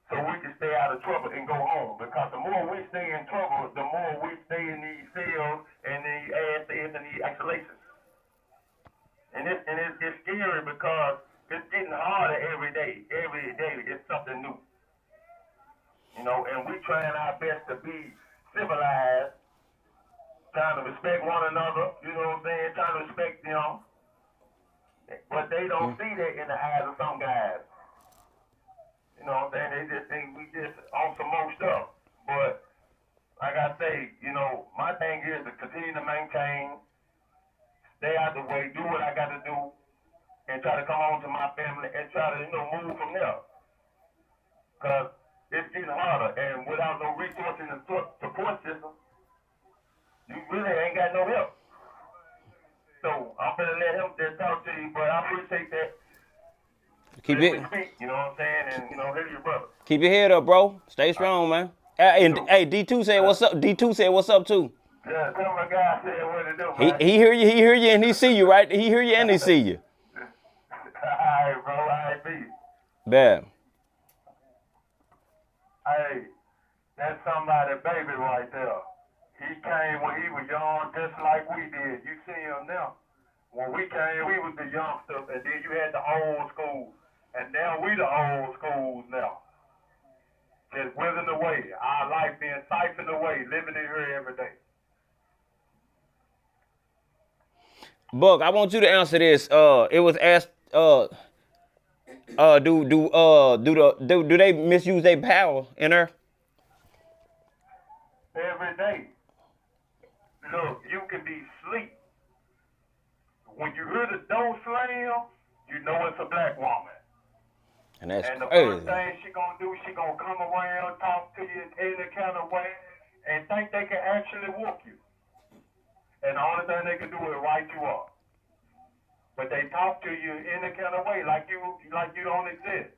so we can stay out of trouble and go home. Because the more we stay in trouble, the more we stay in these cells and these ad says and these isolations. And it's scary because it's getting harder every day. Every day it's something new. And we trying our best to be civilized, trying to respect one another, you know what I'm saying, trying to respect them. But they don't see that in the eyes of some guys. You know what I'm saying? They just think we just on some more stuff. But like I say, my thing is to continue to maintain, stay out the way, do what I got to do, and try to come home to my family and try to, move from there. Because it's getting harder, and without no resources and support system, you really ain't got no help. So I'm gonna let him just talk to you, but I appreciate that. Keep it. Speak, you know what I'm saying, and hear your brother. Keep your head up, bro. Stay strong, man. And hey, D2 said what's up. D2 said what's up too. Yeah, tell my guy said what to do, man. He hear you, and he see you, right? He hear you and he see you. All right, bro. All right, peace. Bad. Hey, that's somebody's baby right there. He came when he was young, just like we did. You see him now. When we came, we was the youngsters, and then you had the old school. And now we the old schools now. Just withering away. Our life being siphoned away, living in here every day. Buck, I want you to answer this. It was asked, do they misuse their power in her? Every day. Look, you can be asleep. When you hear the door slam, you know it's a black woman. And that's the crazy. first thing she gonna do, she gonna come around, talk to you in any kind of way, and think they can actually whoop you. And the only thing they can do is write you up. But they talk to you in any kind of way, like you don't exist.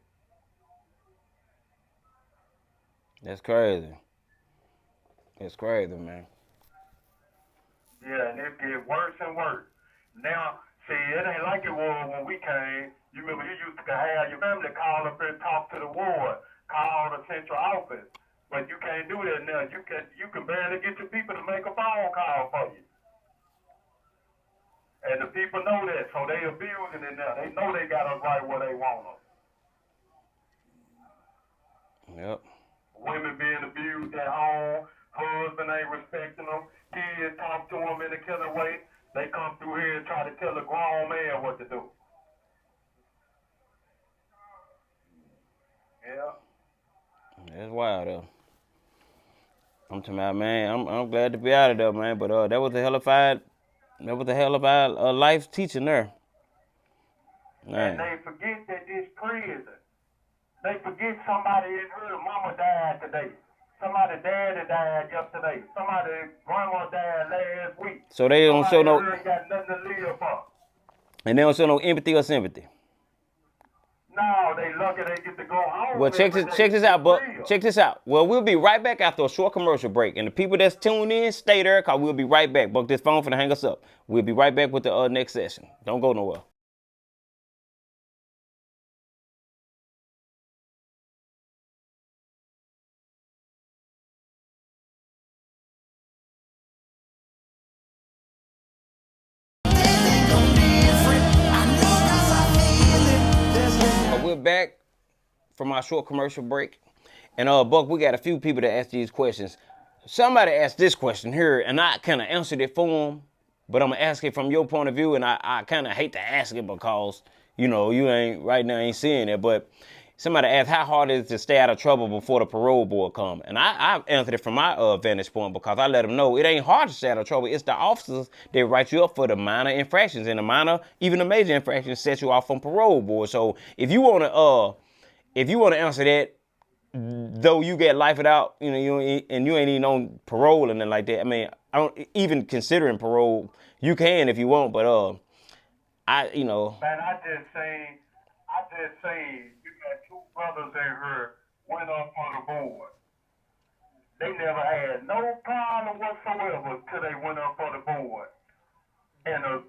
That's crazy. It's crazy, man. Yeah, and it get worse and worse. Now, see, it ain't like it was when we came. You remember you used to have your family call up and talk to the ward, call the central office. But you can't do that now. You can barely get your people to make a phone call for you. And the people know that, so they abusing it now. They know they got us right where they want us. Yep. Women being abused at home, husband ain't respecting them, kids talk to them in a killer way. They come through here and try to tell a grown man what to do. Yeah. That's wild though. I'm talking about, man. I'm glad to be out of there, man. But that was a hell of a life teaching there. Man. And they forget that this prison. They forget somebody in here. Mama died today. Somebody daddy died yesterday. Somebody grandma died last week. So they don't show no. Ain't got nothing to live for. And they don't show no empathy or sympathy. No, they lucky they get to go home. Well, check this out, Buck. Check this out. Well, we'll be right back after a short commercial break. And the people that's tuned in, stay there, because we'll be right back. Buck, this phone finna hang us up. We'll be right back with the next session. Don't go nowhere. We're back from our short commercial break. And Buck, we got a few people that ask these questions. Somebody asked this question here, and I kind of answered it for them, but I'm going to ask it from your point of view, and I kind of hate to ask it because, you ain't seeing it, but somebody asked how hard it is to stay out of trouble before the parole board come. And I answered it from my vantage point because I let them know it ain't hard to stay out of trouble. It's the officers that write you up for the minor infractions, and the minor, even the major infractions, set you off from parole board. So if you want to answer that, though you get life without, you ain't even on parole and nothing like that. I mean, I don't even considering parole. You can if you want, but Man, I just seen, you got two brothers in here went up on the board. They never had no problem whatsoever till they went up on the board. And a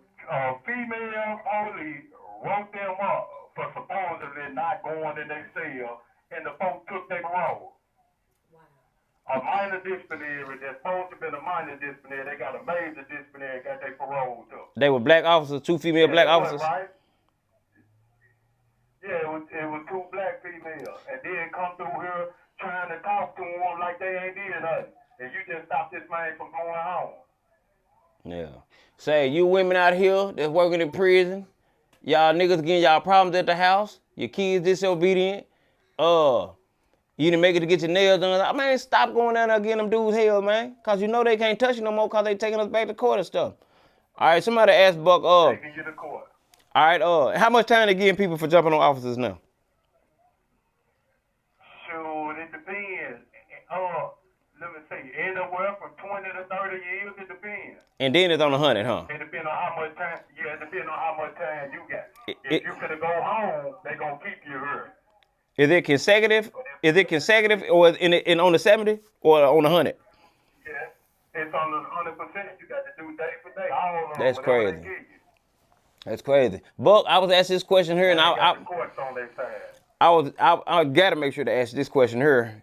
female police wrote them up for supposedly not going in their cell, and the folks took their parole. A minor disciplinary that's supposed to be a minor disciplinary, they got a major disciplinary, got their parole took. They were black officers, 2 female black officers. Right? Yeah, it was two black females, and then come through here trying to talk to them like they ain't did nothing, and you just stop this man from going home. Yeah. Say, you women out here that's working in prison, y'all niggas getting y'all problems at the house, your kids disobedient, you didn't make it to get your nails done. Man, stop going down there getting them dudes hell, man. Cause you know they can't touch you no more cause they taking us back to court and stuff. All right, somebody asked Buck, Taking you to court. all right, how much time they giving people for jumping on officers now? Shoot, it depends. Let me see, anywhere from 20 to 30 years, it depends. And then it's on 100, huh? It depends on how much time. Yeah, it depends on how much time you got. If you could go home, they gonna keep you here. Is it consecutive? Is it consecutive, or in on the 70 or on 100? Yeah, it's on the 100%. You got to do day for day. I don't know. That's whatever crazy. they give you. That's crazy. Buck, I was asked this question here, and They got the courts on their side. I gotta make sure to ask this question here.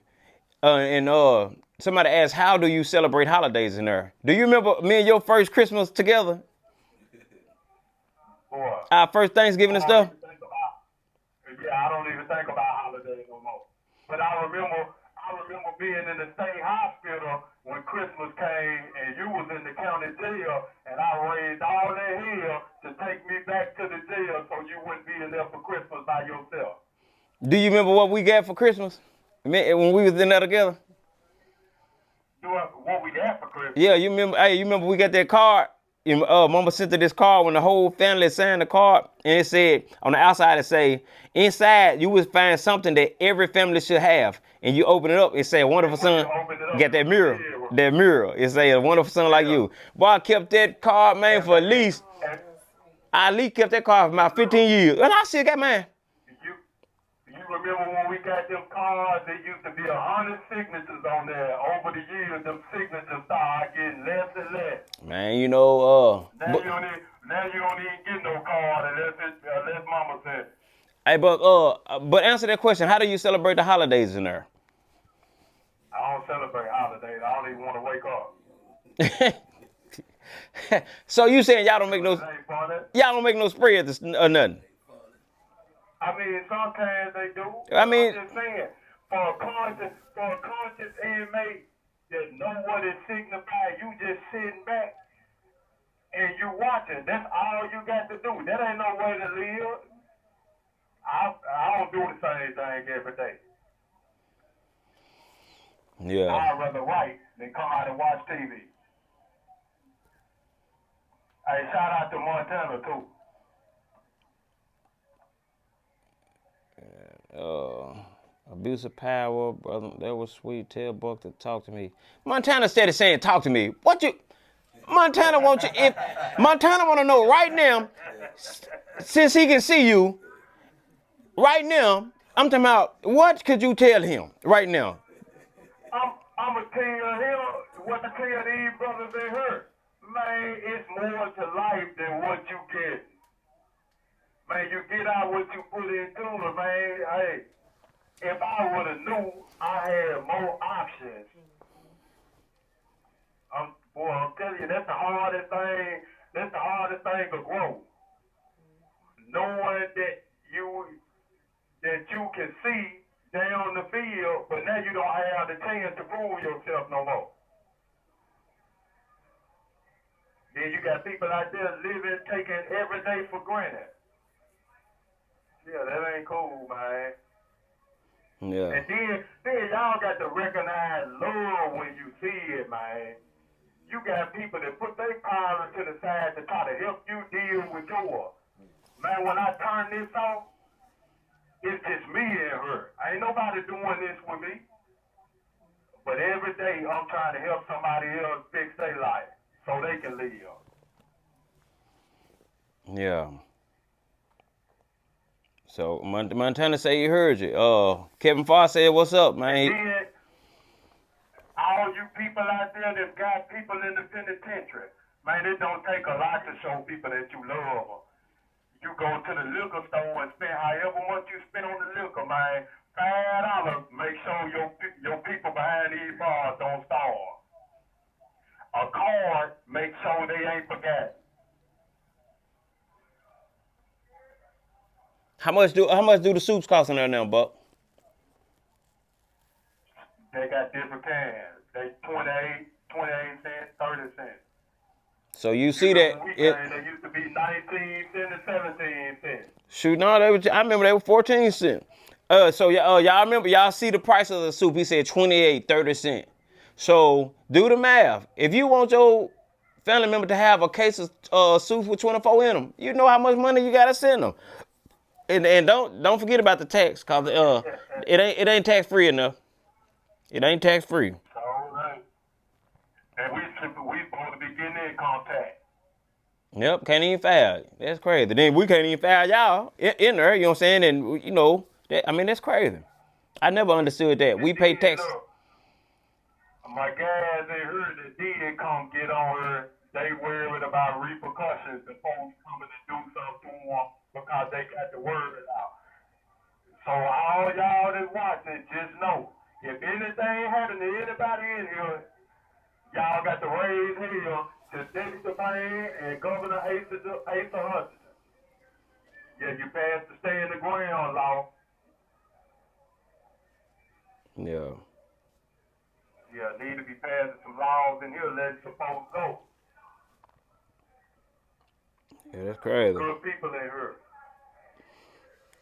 Somebody asked, how do you celebrate holidays in there? Do you remember me and your first Christmas together? Boy, Our first Thanksgiving and stuff? I don't even think about holidays no more. But I remember being in the state hospital when Christmas came, and you was in the county jail, and I raised all that hell to take me back to the jail so you wouldn't be in there for Christmas by yourself. Do you remember what we got for Christmas? When we was in there together? What we got for Christmas? Yeah, you remember we got that card? Mama sent her this card when the whole family signed the card, and it said, on the outside it say, inside you would find something that every family should have. And you open it up, it say, a wonderful son, got that mirror. That mirror. It say, a wonderful son like you. Boy, I kept that card, man, for at least kept that card for about 15 years. And I still got mine. You remember when we got them cards, there used to be 100 signatures on there. Over the years, them signatures started getting less and less. Man, Now you don't even get no card unless mama said. Hey, but answer that question. How do you celebrate the holidays in there? I don't celebrate holidays. I don't even want to wake up. So you saying y'all don't make no spreads or nothing? I mean, sometimes they do. I mean, I'm just saying, for a conscious inmate that know what it signifies, you just sitting back and you watching. That's all you got to do. That ain't no way to live. I don't do the same thing every day. Yeah. I'd rather write than come out and watch TV. Hey, shout out to Montana, too. Abuse of power, brother. That was sweet. Tell Buck to talk to me. Montana steady saying, talk to me. Montana want you, if Montana want to know right now, since he can see you, right now, I'm talking about, what could you tell him right now? I'm going to tell him what to tell these brothers in here. Man, it's more to life than what you get. Man, you get out what you put into it, man. Hey, if I would have knew I had more options, I'm telling you, that's the hardest thing. That's the hardest thing to grow. Knowing that you can see down the field, but now you don't have the chance to prove yourself no more. Then you got people out there living, taking every day for granted. Yeah, that ain't cool, man. Yeah. And then y'all got to recognize love when you see it, man. You got people that put their power to the side to try to help you deal with yours. Man, when I turn this off, it's just me and her. Ain't nobody doing this with me. But every day I'm trying to help somebody else fix their life so they can live. Yeah. So Montana say he heard you. Kevin Farr said, "What's up, man?" Then, all you people out there that got people in the penitentiary, man, it don't take a lot to show people that you love them. You go to the liquor store and spend however much you spend on the liquor, man. $5. Make sure your people behind these bars don't starve. A card, make sure they ain't forgotten. How much do the soups cost in there now, Buck? They got different cans. They 28 cents, 30 cents. So you see that it. They used to be 19 cents and 17 cents. Shoot, no, I remember they were 14 cents. So y'all remember, y'all see the price of the soup. He said 28, 30 cents. So do the math. If you want your family member to have a case of soup with 24 in them, you know how much money you gotta send them. And don't forget about the tax, cause it ain't tax free enough. It ain't tax free. All right. And we supposed to be getting income tax. Yep, can't even file. That's crazy. Then we can't even file y'all in there, you know what I'm saying? And, you know, that's crazy. I never understood that. We pay tax. Look, my guys, they heard that did come get on her. They worried about repercussions and folks coming to do something to them because they got the word out. So all y'all that watching, just know, if anything happen to anybody in here, y'all got to raise hell to Dexter Payne and Governor Asa Hutchinson. Yeah, you passed the stay in the ground law. Yeah. Yeah, need to be passing some laws in here letting some folks go. Yeah, that's crazy. Good people in here.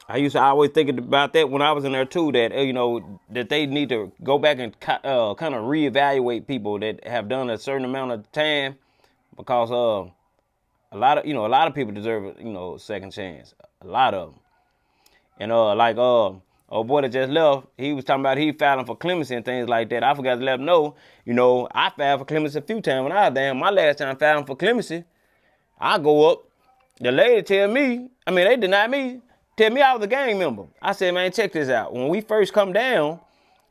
I used to always think about that when I was in there too, that, you know, that they need to go back and kind of reevaluate people that have done a certain amount of time, because a lot of people deserve, you know, a second chance. A lot of them. And boy that just left, he was talking about he filing for clemency and things like that. I forgot to let him know, you know, I filed for clemency a few times when I was down. My last time filing for clemency, I go up, the lady they denied me, tell me I was a gang member. I said, man, check this out. When we first come down,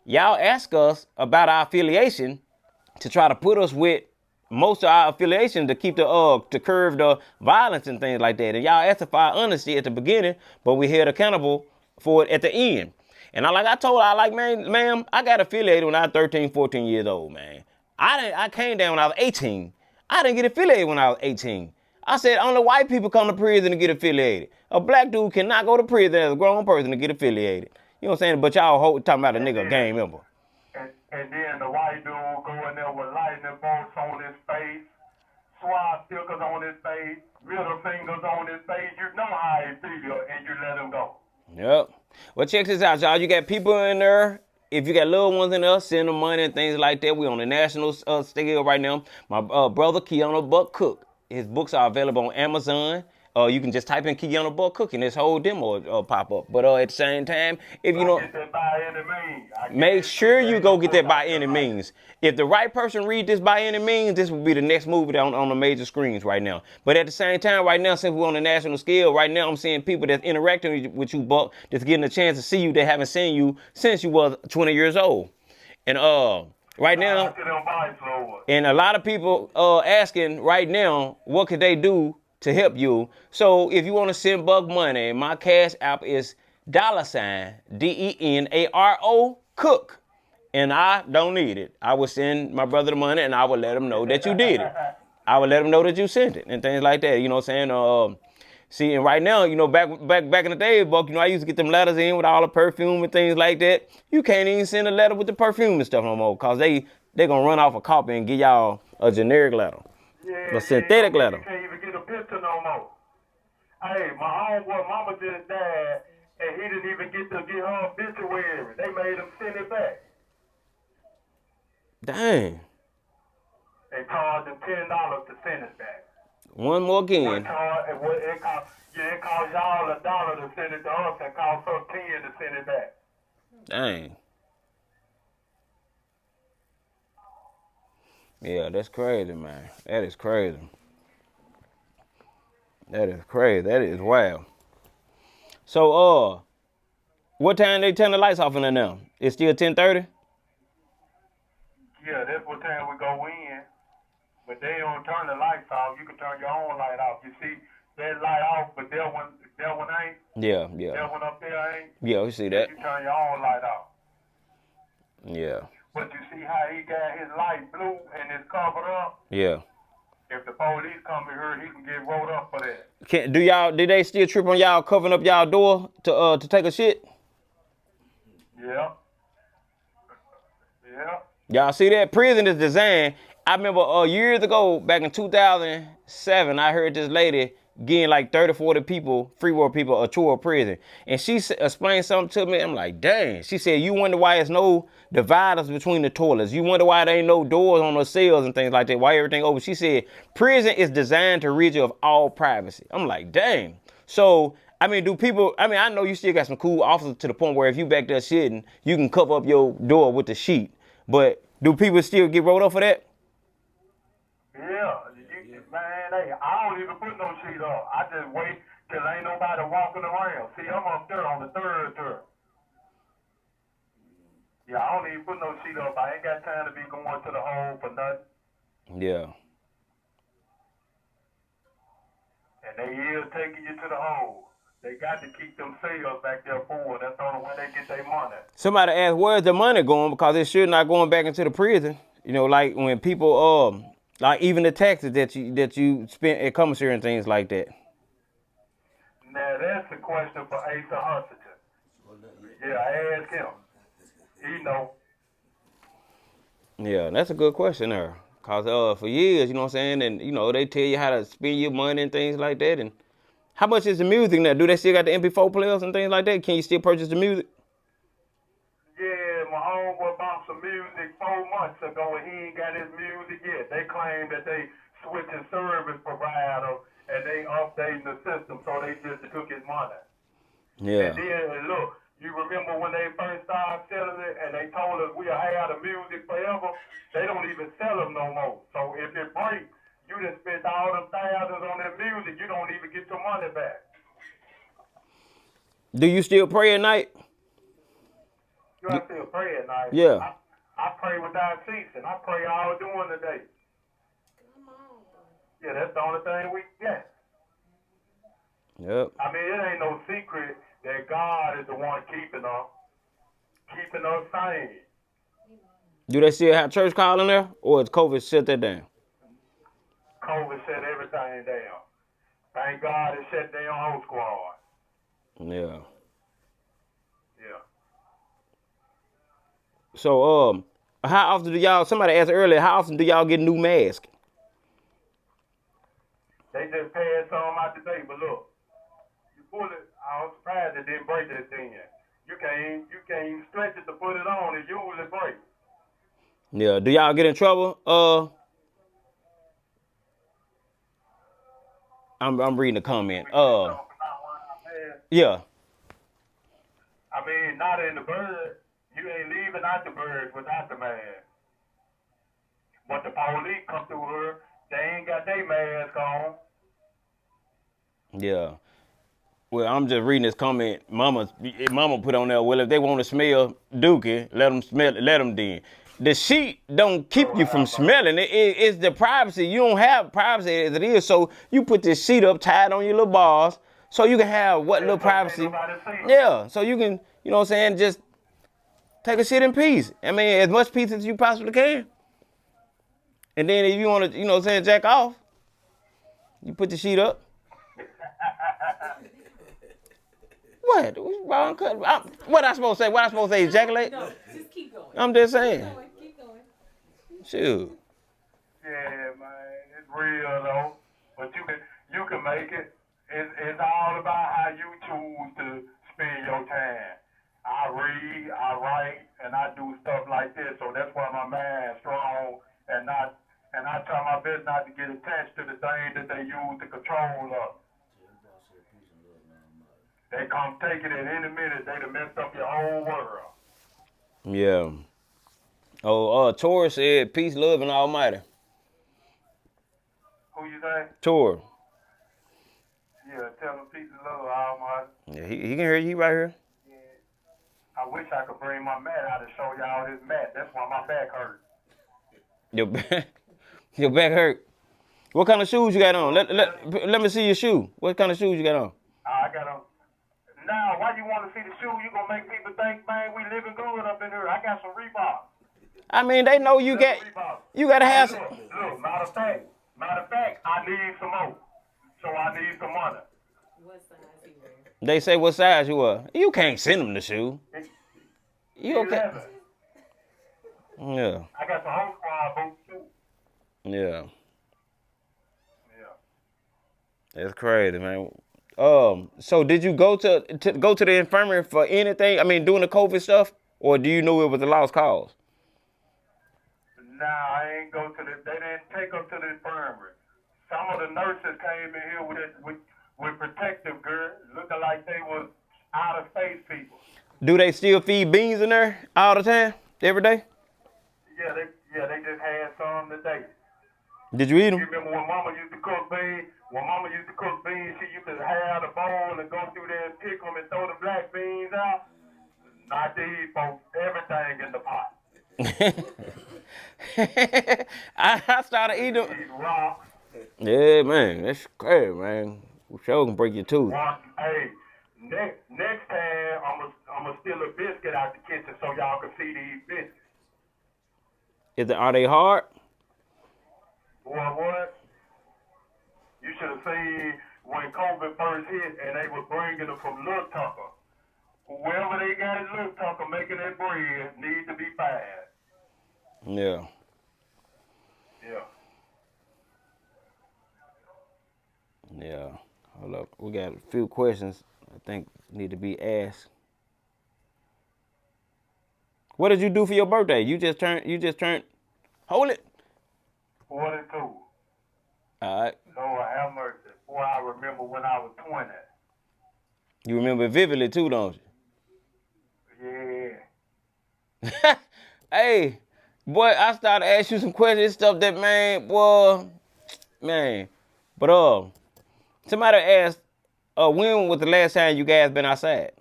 y'all ask us about our affiliation to try to put us with most of our affiliation to keep to curb the violence and things like that. And y'all asked for our honesty at the beginning, but we held accountable for it at the end. And I told her, ma'am, I got affiliated when I was 13, 14 years old, man. I came down when I was 18. I didn't get affiliated when I was 18. I said only white people come to prison to get affiliated. A black dude cannot go to prison as a grown person to get affiliated. You know what I'm saying? But y'all talking about a nigga gang member. And then the white dude go in there with lightning bolts on his face, swastikas on his face, middle fingers on his face. You know how he feel, and you let him go. Yep. Well, check this out, y'all. You got people in there. If you got little ones in there, send them money and things like that. We on the national scale right now. My brother, Keanu Buck Cook. His books are available on Amazon. You can just type in Keanu Buck Cook and this whole demo pop up. But at the same time, if you know, get that by any means. make sure you go get that by any means. If the right person read this by any means, this will be the next movie on the major screens right now. But at the same time, right now, since we're on the national scale, right now I'm seeing people that's interacting with you, Buck, that's getting a chance to see you that haven't seen you since you was 20 years old. And right now, and a lot of people asking right now, what could they do to help you? So if you want to send Buck money, my cash app is $DENARO Cook. And I don't need it. I will send my brother the money and I will let him know that you did it. I will let him know that you sent it and things like that. You know what I'm saying? See, and right now, you know, back in the day, Buck, you know, I used to get them letters in with all the perfume and things like that. You can't even send a letter with the perfume and stuff no more, because they gonna run off a copy and give y'all a generic letter. A synthetic letter. You can't even get a picture no more. Hey, my homeboy mama just died, and he didn't even get to get her obituary. They made him send it back. Dang. They charged him $10 to send it back. One more again. It cost y'all $1 to send it to us, and cost us $10 to send it back. Dang. Yeah, that's crazy, man. That is crazy. That is crazy. That is wild. So, what time they turn the lights off in there now? It's still 10:30? Yeah, that's what time we go in. But they don't turn the lights off. You can turn your own light off. You see that light off, but that one ain't. Yeah, That yeah. one up there ain't. Yeah, we see Then that. you turn your own light off. Yeah, But you see how he got his light blue and it's covered up? yeah. If the police come in here, he can get rolled up for that. Did they still trip on y'all covering up y'all door to take a shit? Yeah. Yeah. Y'all see that? Prison is designed. I remember years ago, back in 2007, I heard this lady getting like 30, 40 people, free world people, a tour of prison. And she explained something to me. I'm like, dang. She said, you wonder why there's no dividers between the toilets. You wonder why there ain't no doors on the cells and things like that. Why everything open. She said, prison is designed to rid you of all privacy. I'm like, dang. So, I mean, I know you still got some cool officers to the point where if you back there shitting, you can cover up your door with the sheet. But do people still get rolled up for that? Yeah. Man, hey, I don't even put no sheet up. I just wait till ain't nobody walking around. See, I'm up there on the third turn. Yeah, I don't even put no sheet up. I ain't got time to be going to the hole for nothing. Yeah. And they is taking you to the hole. They got to keep them cells back there full. That's the only way they get their money. Somebody asked, where's the money going? Because it should not going back into the prison. You know, like when people, like even the taxes that you spent at commissary and things like that. Now, that's a question for Asa Huntington. Yeah, ask him. He know. Yeah, that's a good question there. Because for years, you know what I'm saying, and, you know, they tell you how to spend your money and things like that. And how much is the music now? Do they still got the MP4 players and things like that? Can you still purchase the music? Yeah, my homeboy bought some music 4 months ago and he ain't got his music yet. They claim that they switching service provider and they updating the system, so they just took his money. Yeah. And then, look, you remember when they first started selling it and they told us we'll have the music forever? They don't even sell them no more. So if it breaks, you done spent all them thousands on that music, you don't even get your money back. Do you still pray at night? You have to pray at night. Yeah. I pray without ceasing. I pray all during the day. Yeah, that's the only thing we get. Yep. I mean, it ain't no secret that God is the one keeping us sane. Do they still have church calling there? Or has COVID shut that down? COVID shut everything down. Thank God it shut down whole squad. Yeah. Yeah. So, how often do y'all, somebody asked earlier, how often do y'all get new masks? They just passed some out today, but look, you pull it, I was surprised it didn't break that thing. You can't even stretch it to put it on, it usually breaks. Yeah. Do y'all get in trouble? I'm reading the comment. Yeah. I mean, not in the bird. You ain't leaving out the bird without the mask. But the police come through here, they ain't got their mask on. Yeah. Well, I'm just reading this comment. Mama put on there, well, if they want to smell dookie, let them smell it, let them then. The sheet don't keep you from smelling it. It's the privacy. You don't have privacy as it is, so you put this sheet up, tied on your little bars, so you can have what little privacy. Yeah, so you can, you know what I'm saying, just take a shit in peace. I mean, as much peace as you possibly can. And then if you want to, you know what I'm saying, jack off, you put the sheet up. What? What I supposed to say? What I supposed to say? Ejaculate? No, just keep going. I'm just saying. Keep going. Shoot. Yeah, man, it's real though. But you can make it. It's all about how you choose to spend your time. I read, I write, and I do stuff like this. So that's why my mind's strong and I try my best not to get attached to the things that they use to control us. They come take it at any minute, they'd have messed up your whole world. Yeah. Oh, Tor said, peace, love, and almighty. Who you say? Tor. Yeah, tell him peace and love, Almighty. Yeah, he can hear you. He right here. I wish I could bring my mat out and show y'all this mat. That's why my back hurts. Your back, your back hurt. What kind of shoes you got on? Let me see your shoe. What kind of shoes you got on? I got them. Now, why you want to see the shoe? You gonna make people think, man, we living good up in here. I got some Reeboks. I mean, they know you got. You gotta have. Look, matter of fact, I need some more. So I need some money. What size he wearing? They say what size you are. You can't send them the shoe. You okay? 11. Yeah. I got some home squad boots too. Yeah. Yeah. That's crazy, man. So did you go to the infirmary for anything? I mean, doing the COVID stuff, or do you know it was a lost cause? Nah, I ain't go to the. They didn't take us to the infirmary. Some of the nurses came in here with protective gear, looking like they was out of space people. Do they still feed beans in there all the time, every day? Yeah, they just had some today. Did you eat You them? remember when Mama used to cook beans? When Mama used to cook beans, she used to have the bowl and go through there and pick them and throw the black beans out. Not these folks, everything in the pot. I started eating them. These rocks. Yeah, man, that's crazy, man. We sure can break your tooth. Hey, next time I'ma steal a biscuit out the kitchen so y'all can see these biscuits. Are they hard? Boy, what? You should have seen when COVID first hit and they was bringing them from Little Tucker. Whoever they got in Little Tucker making that bread needs to be fired. Yeah. Yeah. Yeah. Hold up. We got a few questions I think need to be asked. What did you do for your birthday? You just turned. Hold it. 42. All right. Lord have mercy. Boy, I remember when I was 20. You remember vividly too, don't Yeah. you? Hey, boy, I started to ask you some questions, stuff that, man, boy, man. But somebody asked, when was the last time you guys been outside?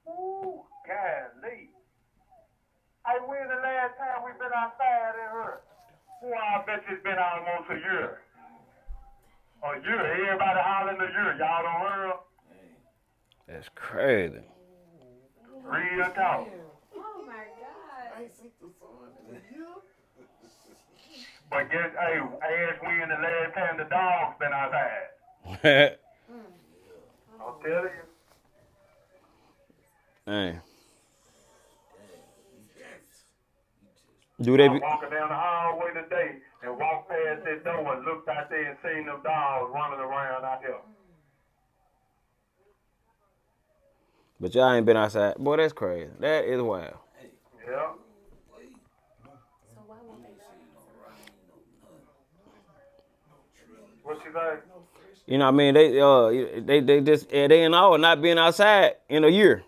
Ooh, golly. Hey, when's the last time we been outside in here? Boy, I bet it's been almost a year. A year. Everybody hollering a year. Y'all don't hear? That's crazy. Real talk. Oh my God. But guess, hey, ask when the last time the dog's been outside. I'll tell you. Hey. Do they I was be, walking down the hallway today and walked past that door and looked out there and seen them dogs running around out here. but y'all ain't been outside. Boy, that's crazy. That is wild. Yeah. So why won't they What you say? You know what I mean? They just they in all not being outside in a year.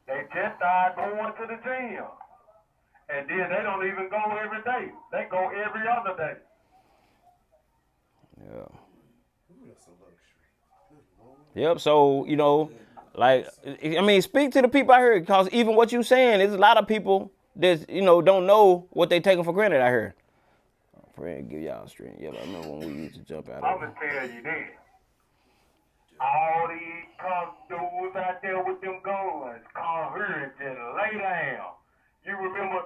They just started going to the gym. And then they don't even go every day. They go every other day. Yeah. Yep. So like, I mean, speak to the people out here, because even what you saying, there's a lot of people that don't know what they taking for granted out here. Friend, give y'all a string. Yeah, I remember when we used to jump out. I'm gonna tell you this. All these tough dudes out there with them guns, come here and just lay down. You remember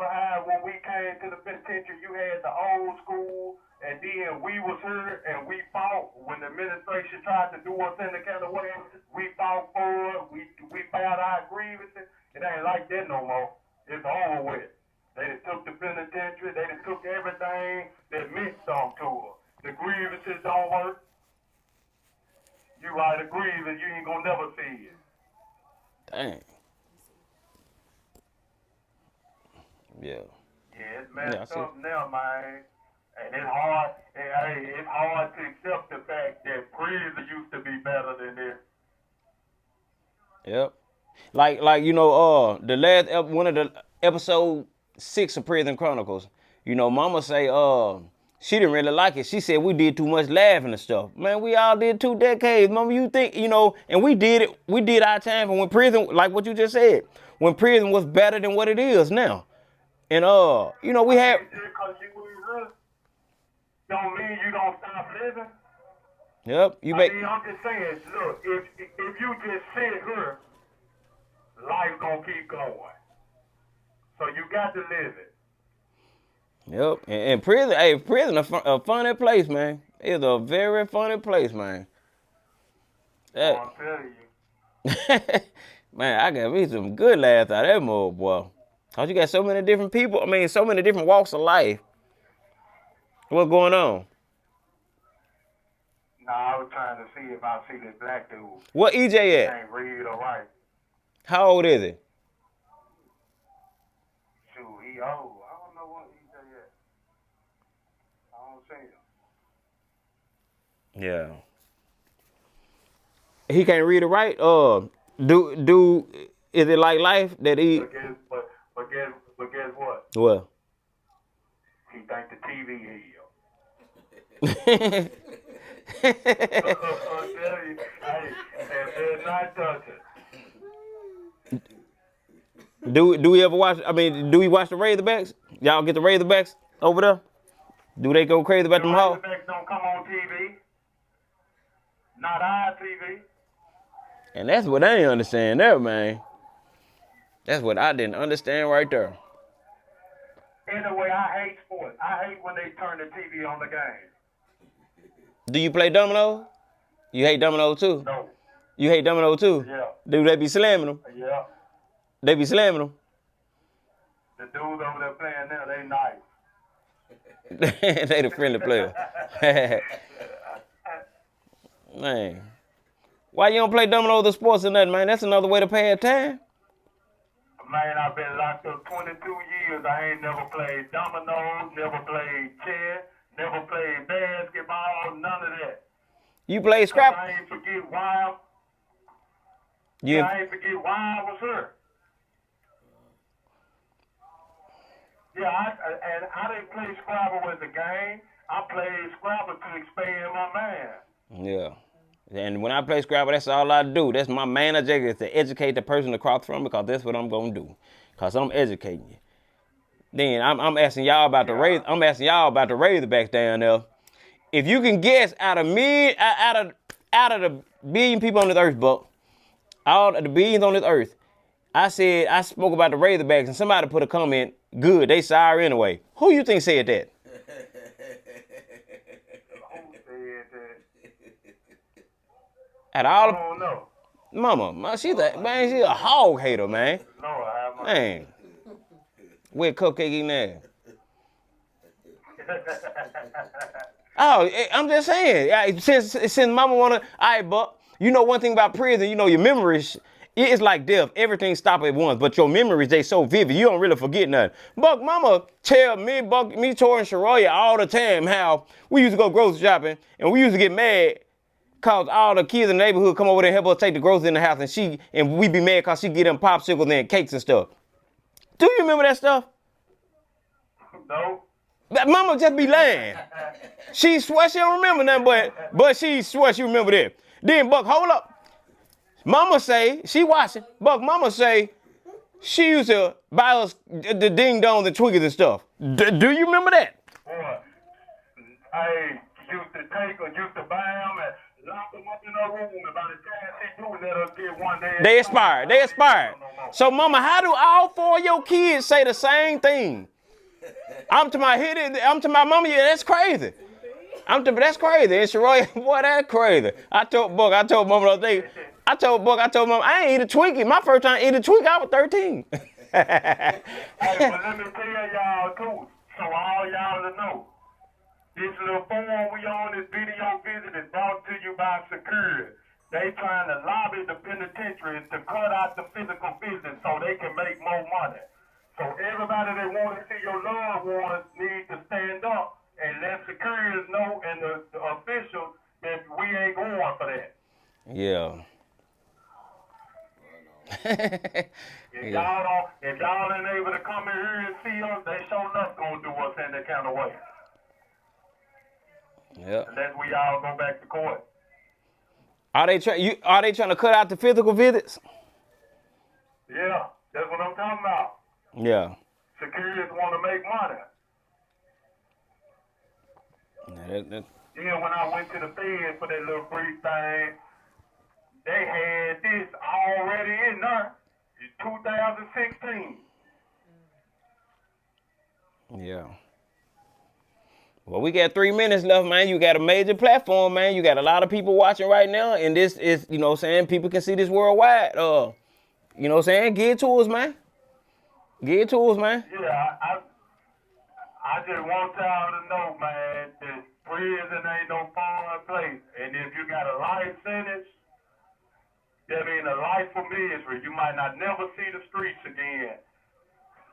how when we came to the penitentiary, you had the old school, and then we was here and we fought when the administration tried to do us in the kind of way. We fought for it. We filed our grievances. It ain't like that no more. It's over with. They done took the penitentiary. They done took everything that meant something to us. The grievances don't work. You write a grievance, you ain't gonna never see it. Dang. Yeah. Yeah, it's messed Yeah, up now, man. And it's hard. It's hard to accept the fact that prison used to be better than this. Yep. Like the last one of the episode 6 of Prison Chronicles. Mama say She didn't really like it. She said we did too much laughing and stuff. Man, we all did 2 decades. Mama, you think, and we did it. We did our time. And when prison, like what you just said, when prison was better than what it is now. And, we had. Just because you was don't mean you don't stop living. Yep, I'm just saying, look, if you just sit here, life gonna keep going. So you got to live it. Yep, and prison a funny place, man. It's a very funny place, man. I'm telling you. Man, I got me some good laughs out of that mode, boy. Cause you got so many different people. I mean, so many different walks of life. What's going on? Nah, I was trying to see if I see this black dude. What EJ at? Can't read or write. How old is he? Shoot, he old. I don't know what EJ at. I don't see him. Yeah. He can't read or write. Is it like life that he? But guess what? Well. He think the TV heal. do Not touch it. do we ever watch? I mean, do we watch the Razorbacks? Y'all get the Razorbacks over there? Do they go crazy about them hoes? Razorbacks don't come on TV. Not our TV. And that's what I ain't understand there, man. That's what I didn't understand right there. Anyway, I hate sports. I hate when they turn the TV on the game. Do you play dominoes? You hate dominoes too? No. You hate dominoes too? Yeah. Do they be slamming them? Yeah. They be slamming them? The dudes over there playing now, they nice. They the friendly player. Man. Why you don't play dominoes or sports or nothing, man? That's another way to pay time. Man, I've been locked up 22 years. I ain't never played dominoes, never played chess, never played basketball, none of that. You play scrap? I ain't forget why. I ain't forget why I was here. Yeah, I didn't play Scrabble as a game. I played Scrabble to expand my mind. Yeah. And when I play Scrabble, that's all I do. That's my main objective, is to educate the person across from me, because that's what I'm gonna do. Because I'm educating you. Then I'm asking y'all about the Razorbacks down there. If you can guess out of the billion people on this earth, Buck, all of the billions on this earth, I spoke about the Razorbacks, and somebody put a comment, good, they sorry anyway. Who you think said that? At all, I don't know. Mama, she's a hog hater, man. No, I haven't. Man, with cupcake eating ass. Oh, I'm just saying. Since Mama wanna, all right, Buck. You know one thing about prison. You know your memories. It's like death. Everything stop at once, but your memories, they so vivid. You don't really forget nothing. Buck, Mama tell me, Buck, me, Tor, and Sharoya all the time how we used to go grocery shopping and we used to get mad cause all the kids in the neighborhood come over there and help us take the groceries in the house, and we be mad cause she get them popsicles and cakes and stuff. Do you remember that stuff? No. Mama just be lying. She swear she don't remember nothing, but she swear she remember that. Then Buck, hold up. Mama say, she watching. Buck, Mama say she used to buy us the ding dongs and Twinkies and stuff. Do you remember that? Boy, I used to buy them and lock them up in her room, and by the time she do, let us get one day. They expired. So, Mama, how do all 4 of your kids say the same thing? I'm to my mama, yeah, that's crazy. That's crazy. And Sharoy, boy, that's crazy. I told Mama the other day, I told Mama, I ain't eat a Twinkie. My first time eating a Twinkie, I was 13. Hey, but let me tell y'all, too, so all y'all to know. This little phone we on, this video visit, is brought to you by Secure. They trying to lobby the penitentiaries to cut out the physical business so they can make more money. So everybody that want to see your loved ones need to stand up and let Secure know and the officials that we ain't going for that. Yeah. If y'all ain't able to come in here and see us, they sure enough gonna do us in that kind of way. Yeah. unless we all go back to court. Are they trying to cut out the physical visits? Yeah, that's what I'm talking about. Yeah. Securities want to make money. Then when I went to the Fed for that little brief thing, they had this already in there. It's 2016. Yeah. Well, we got 3 minutes left, man. You got a major platform, man. You got a lot of people watching right now, and this is, you know what I'm saying, people can see this worldwide. You know what I'm saying? Give it to us, man. Give it to us, man. Yeah, I just want y'all to know, man, that prison ain't no fun place. And if you got a life sentence, that means a life for misery. You might not never see the streets again.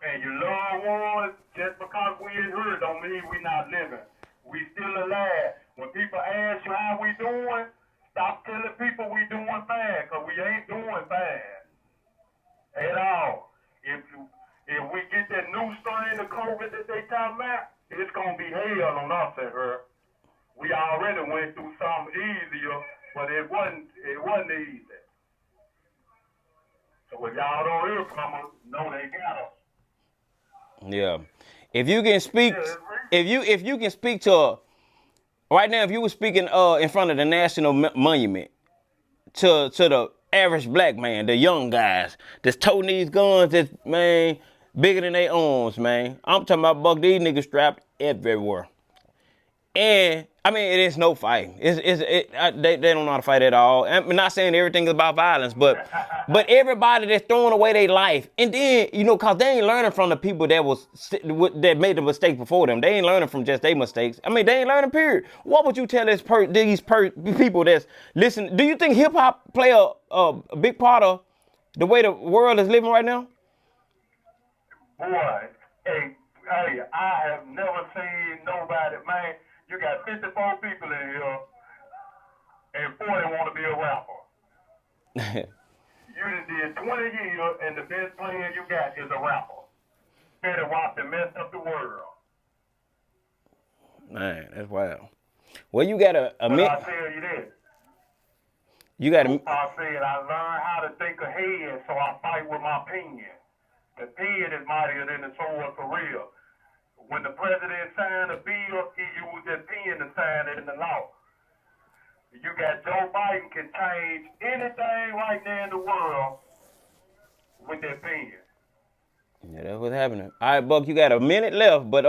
And your loved ones, just because we in here don't mean we not living. We still alive. When people ask you how we doing, stop telling people we doing bad, because we ain't doing bad at all. If we get that new strain of COVID that they talking about, it's gonna be hell on us in here. We already went through something easier, but it wasn't easy. So if y'all don't hear from us, know they got us. Yeah. If you can speak, if you can speak to, right now, if you were speaking in front of the National Monument to the average black man, the young guys that's toting these guns that's, man, bigger than their arms, man. I'm talking about, Buck, these niggas strapped everywhere. And I mean, it is no fighting. They don't know how to fight at all. I'm not saying everything is about violence, but everybody that's throwing away their life, and then, you know, cause they ain't learning from the people that made the mistake before them. They ain't learning from just their mistakes. I mean, they ain't learning. Period. What would you tell these people that's listening? Do you think hip hop play a big part of the way the world is living right now? Boy, hey, I have never seen nobody, man. You got 54 people in here, and 40 want to be a rapper. You done did 20 years, and the best player you got is a rapper. Better Wap and messed up the world. Man, that's wild. Well, you got a But I tell you this. You got I said I learned how to think ahead, so I fight with my pen. The pen is mightier than the sword for real. When the president signed a bill, he used that pen to sign it in the law. You got Joe Biden can change anything right now in the world with that pen. Yeah, that's what's happening. All right, Buck, you got a minute left, but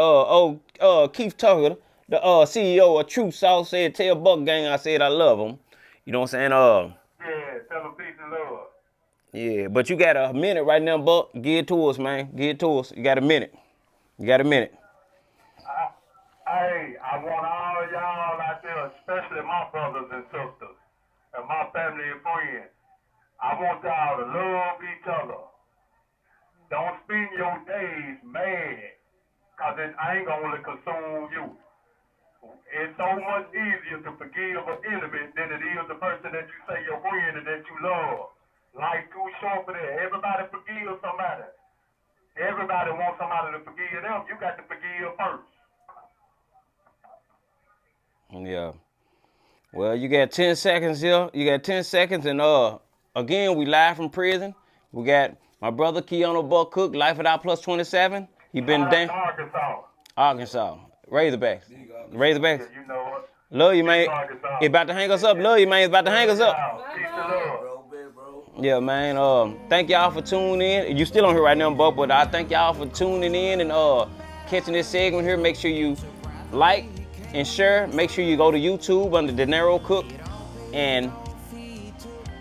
Keith Tucker, the CEO of True South, said, "Tell Buck Gang I said I love him." You know what I'm saying? Yeah, tell him peace and love. Yeah, but you got a minute right now, Buck. Give it to us, man. Give it to us. You got a minute. I want all y'all out there, especially my brothers and sisters, and my family and friends. I want y'all to love each other. Don't spend your days mad, because it ain't going to consume you. It's so much easier to forgive an enemy than it is the person that you say your friend and that you love. Life's too short for that. Everybody forgive somebody. Everybody wants somebody to forgive them. You got to forgive first. Yeah. Well, you got 10 seconds here. You got 10 seconds, and again, we live from prison. We got my brother Keanu Buck Cook, Life Without Plus 27. He been down. Arkansas. Razorbacks. Yeah, you know it. Love you, man. He about to hang us up. Love you, man. He's about to hang us up. Peace and love. Yeah, man. Thank y'all for tuning in. You still on here right now, Buck, but I thank y'all for tuning in and catching this segment here. Make sure you like and share. Make sure you go to YouTube under De Niro Cook and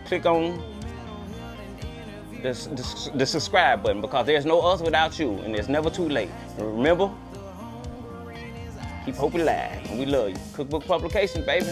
click on the subscribe button, because there's no us without you, and it's never too late. And remember, keep hope alive, and we love you. Cookbook Publications, baby.